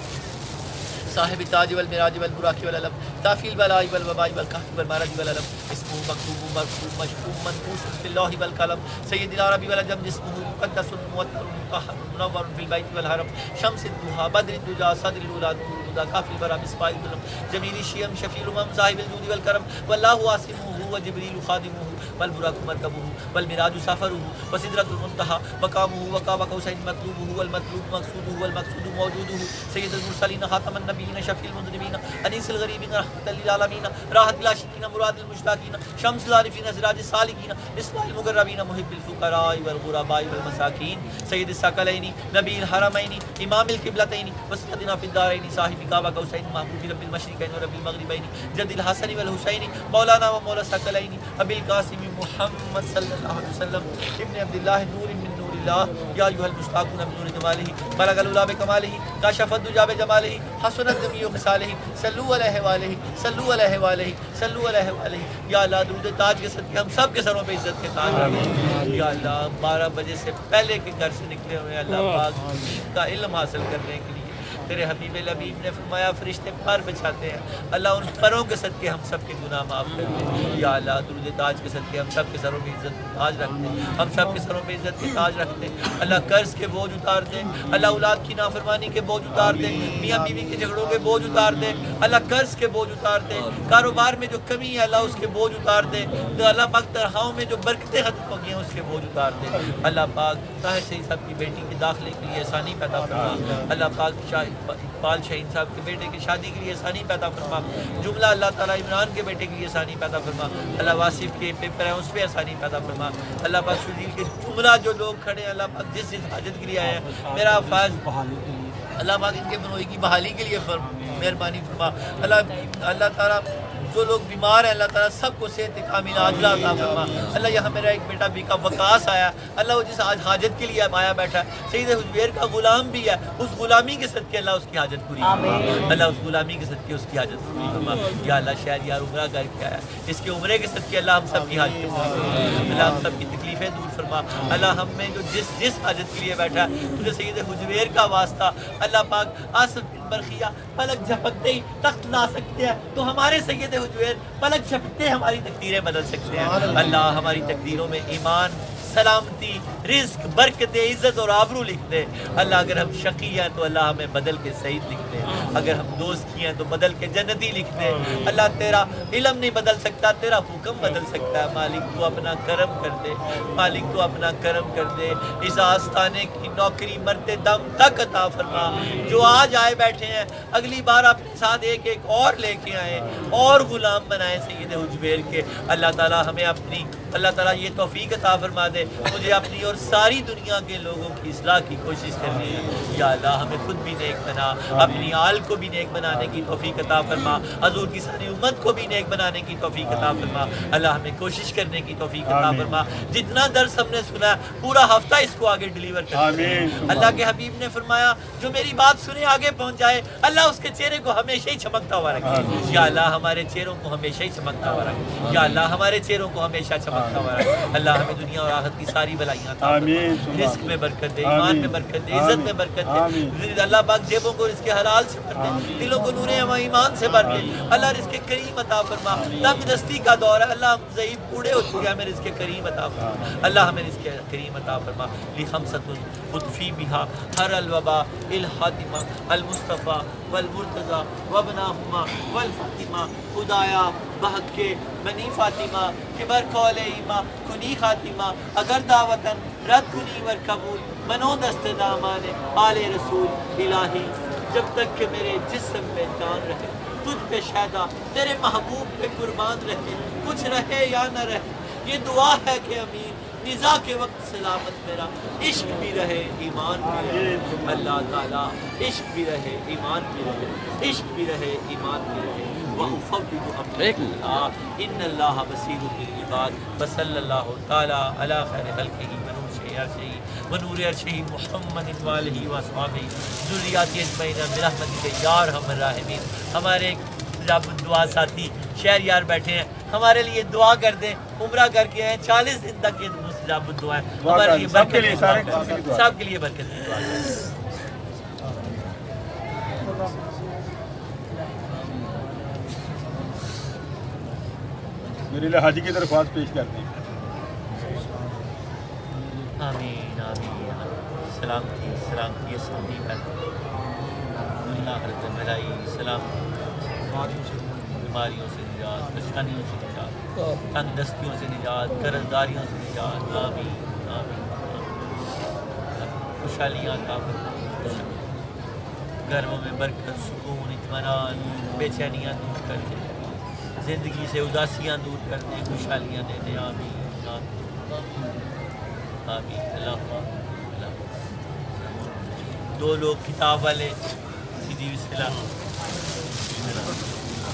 صاحب تاج والمراج والبراق والعلم تافی البلاء والوباء والقحط والمرض والعلم اسمه مكتوب مرفوع مشفوع منقوش في اللوح والقلم سید العرب والعجم جسمه مقدس مطهر مطهر منور في البيت والحرم شمس الضحى بدر الدجى صدر الاولاد كافي البرى مصباح الظلم جميل الشيم شفيع الامم صاحب الجود والكرم والله عاصمه وجبريل خادمه والبراق مركبه والمراج سفره وسدرة المنتهى مقامه وقاب قوسين مطلوبه والمطلوب مقصوده والمقصود موجوده سيد المرسلين خاتم النبيين شفيع المذنبين انيس الغريبين رحمة للعالمين راحة العاشقين مراد المشتاقين شمس العارفين سراج السالكين مصباح المقربين محب الفقراء والغرباء والمساكين سيد الثقلين نبي الحرمين امام القبلتين وسيدنا في الدارين صاحب قاب قوسين محبوب رب المشرقين ورب المغربين جد الحسن والحسين مولانا ومولى الثقلين ابي القاسم محمد صلى الله عليه وسلم ابن عبد الله نور من نور الله يا ايها المشتاقون من نور جماله بلغ العلا بكماله كشف الدجى بجماله حسنت جميع خصاله صلوا عليه واليه صلوا عليه واليه صلوا عليه واليه یا اللہ درود تاج کے صدقے ہم سب کے سروں پہ عزت کے تاج رکھیں۔ یا اللہ 12 بجے سے پہلے کے گھر سے نکلے ہوئے اللہ پاک کا علم حاصل کرنے کے لیے تیرے حبیب الحبیب نے فرمایا فرشتے پر بچھاتے ہیں، اللہ ان پروں کے صدقے ہم سب کے گناہ معاف کر دے۔ یا اللہ درود تاج کے صدقے ہم سب کے سروں پہ عزت کے تاج رکھ دے، ہم سب کے سروں پہ عزت کے تاج رکھ دے۔ اللہ قرض کے بوجھ اتار دے، اللہ اولاد کی نافرمانی کے بوجھ اتار دے، میاں بیوی کے جھگڑوں کے بوجھ اتار دے، اللہ قرض کے بوجھ اتار دے، کاروبار میں جو کمی ہے اللہ اس کے بوجھ اتار دے، اللہ پاک تنخواہوں میں جو برکتیں ختم ہو گئی ہیں اس کے بوجھ اتار دے۔ اللہ پاک طاہر سعید صاحب کی بیٹی کے داخلے کے لیے آسانی پیدا فرما، اللہ پاک اقبال شاہین صاحب کے بیٹے کی شادی کے لیے آسانی پیدا فرما، جملہ اللہ تعالیٰ عمران کے بیٹے کے لیے آسانی پیدا فرما، اللہ واصف کے پیپر ہیں اس پہ آسانی پیدا فرما، اللہ پاک شدیل کے جملہ جو لوگ کھڑے ہیں اللہ پاک جس حاجت کے لیے آئے ہیں میرا فیض اللہ پاک ان کے بنوئی کی بحالی کے لیے مہربانی فرما، اللہ تعالیٰ جو لوگ بیمار ہیں اللہ تعالیٰ سب کو صحت کامل عاجلہ عطا فرما۔ اللہ یہاں میرا ایک بیٹا بیکا وقاص آیا، اللہ وہ جس آج حاجت کے لیے آیا بیٹھا سید حجویر کا غلام بھی ہے، اس غلامی کے صدقے اللہ اس کی حاجت پوری فرما، اللہ اس غلامی کے صدقے اس کی حاجت پوری فرما۔ یا اللہ شاید یار عمرہ کر کے آیا، اس کے عمرے کے صدقے اللہ ہم سب کی حاجت پوری فرما، اللہ ہم سب کی تکلیفیں دور فرما۔ اللہ ہم میں جو جس حاجت کے لیے بیٹھا ہے تجھے سید حجویر کا واسطہ اللہ پاک آصف بن برخیہ پلک جھپکتے ہی تخت لا سکتے ہیں تو ہمارے سید حجویر پلک جھپکتے ہماری تقدیریں بدل سکتے ہیں۔ اللہ ہماری تقدیروں میں ایمان، سلامتی، رزق، برکت، عزت اور آبرو لکھ دے۔ اللہ اگر ہم شقی ہیں تو اللہ ہمیں بدل کے سعید لکھ دے، اگر ہم دوست کی ہیں تو بدل کے جنتی لکھ دے۔ اللہ تیرا علم نہیں بدل سکتا، تیرا حکم بدل سکتا ہے۔ مالک تو اپنا کرم کر دے، مالک تو اپنا کرم کر دے۔ اس آستانے کی نوکری مرتے دم تک عطا فرما۔ جو آج آئے بیٹھے ہیں اگلی بار اپنے ساتھ ایک ایک اور لے کے آئے اور غلام بنائے سید حجویر کے۔ اللہ تعالیٰ ہمیں اپنی اللہ تعالیٰ یہ توفیق عطا فرما دے مجھے اپنی اور ساری دنیا کے لوگوں کی اصلاح کی کوشش کرنی ہے۔ یا اللہ ہمیں خود بھی نیک بنا، اپنی آل کو بھی نیک بنانے کی توفیق عطا فرما، حضور کی ساری امت کو بھی نیک بنانے کی توفیق عطا فرما۔ اللہ ہمیں کوشش کرنے کی توفیق عطا فرما۔ جتنا درس ہم نے سنا ہے پورا ہفتہ اس کو آگے ڈیلیور کر دے۔ اللہ کے حبیب نے فرمایا جو میری بات سنے آگے پہنچ جائے اللہ اس کے چہرے کو ہمیشہ ہی چمکتا ہوا رکھے۔ یا اللہ ہمارے چہروں کو ہمیشہ ہی چمکتا ہوا رکھے، یا اللہ ہمارے چہروں کو ہمیشہ چمکتا ہوا رکھے۔ اللہ ہمیں دنیا اور آخرت کی ساری بلائیاں عطا فرما، رزق میں برکت دے، ایمان میں برکت دے، عزت میں برکت دے۔ اللہ پاک جیبوں کو رزق حلال سے بھر دے، دلوں کو نور ایمان سے بھر دے۔ اللہ رزق کریم عطا فرما۔ تنگ دستی کا دور ہے، اللہ ہم ضعیف بوڑھے ہو چکے ہیں، ہمیں رزق کریم عطا فرما۔ اللہ ہمیں رزق کریم عطا فرما۔ لخمسۃ خطفی بہا ہر الوبا الحاتمہ المصطفیٰ والمرتضیٰ وابناہما والفاطمہ۔ خدایا بحق کے بنی فاطمہ کبر کول ایمہ کنی خاتمہ اگر دعوتن رد کنی ور قبول منو دست دامان آل رسول الہی جب تک کہ میرے جسم میں جان رہے، تجھ پہ شیدا تیرے محبوب پہ قربان رہے، کچھ رہے یا نہ رہے، یہ دعا ہے کہ امین نزاع کے وقت سلامت میرا عشق بھی رہے ایمان بھی رہے، اللہ تعالیٰ عشق بھی رہے ایمان بھی رہے، عشق بھی رہے ایمان بھی رہے، وَأُفَوِّضُ أَمْرِي إِلَى اللَّهِ إِنَّ اللَّهَ بَصِيرٌ بِالْعِبَادِ وَصَلَّى اللَّهُ تَعَالَى عَلَى خَيْرِ خَلْقِهِ ونور عرشہ محمد وآلہ وصحبہ ذریات اجمعین برحمتک یا ارحم الراحمین۔ ہمارے مستجاب الدعا ساتھی شہریار بیٹھے ہیں، ہمارے لیے دعا کر دیں، عمرہ کر کے ہیں، 40 دن تک یہ مستجاب الدعا ہے، ہمارے لیے برکت کی دعا کریں، سب کے لیے برکت کی دعا کریں۔ میرے لیے حاجی کی درخواست پیش کرتے ہیں۔ آمین آمین سلامتی سلامتی اسلامی پر اللہ حضرت ملائی سلامتی، بیماریوں سے نجات، پریشانیوں سے نجات، تندرستیوں سے نجات، قرضداریوں سے نجات، آمین آمین خوشحالیاں عطا فرما، گھروں میں برکت، سکون، اطمینان، بے چینیاں دور کر دے، زندگی سے اداسیاں دور کر دے، خوشحالیاں دے دے، آمین آمین آمین۔ اللہ دو لوگ کتاب والے سیدھی بسم اللہ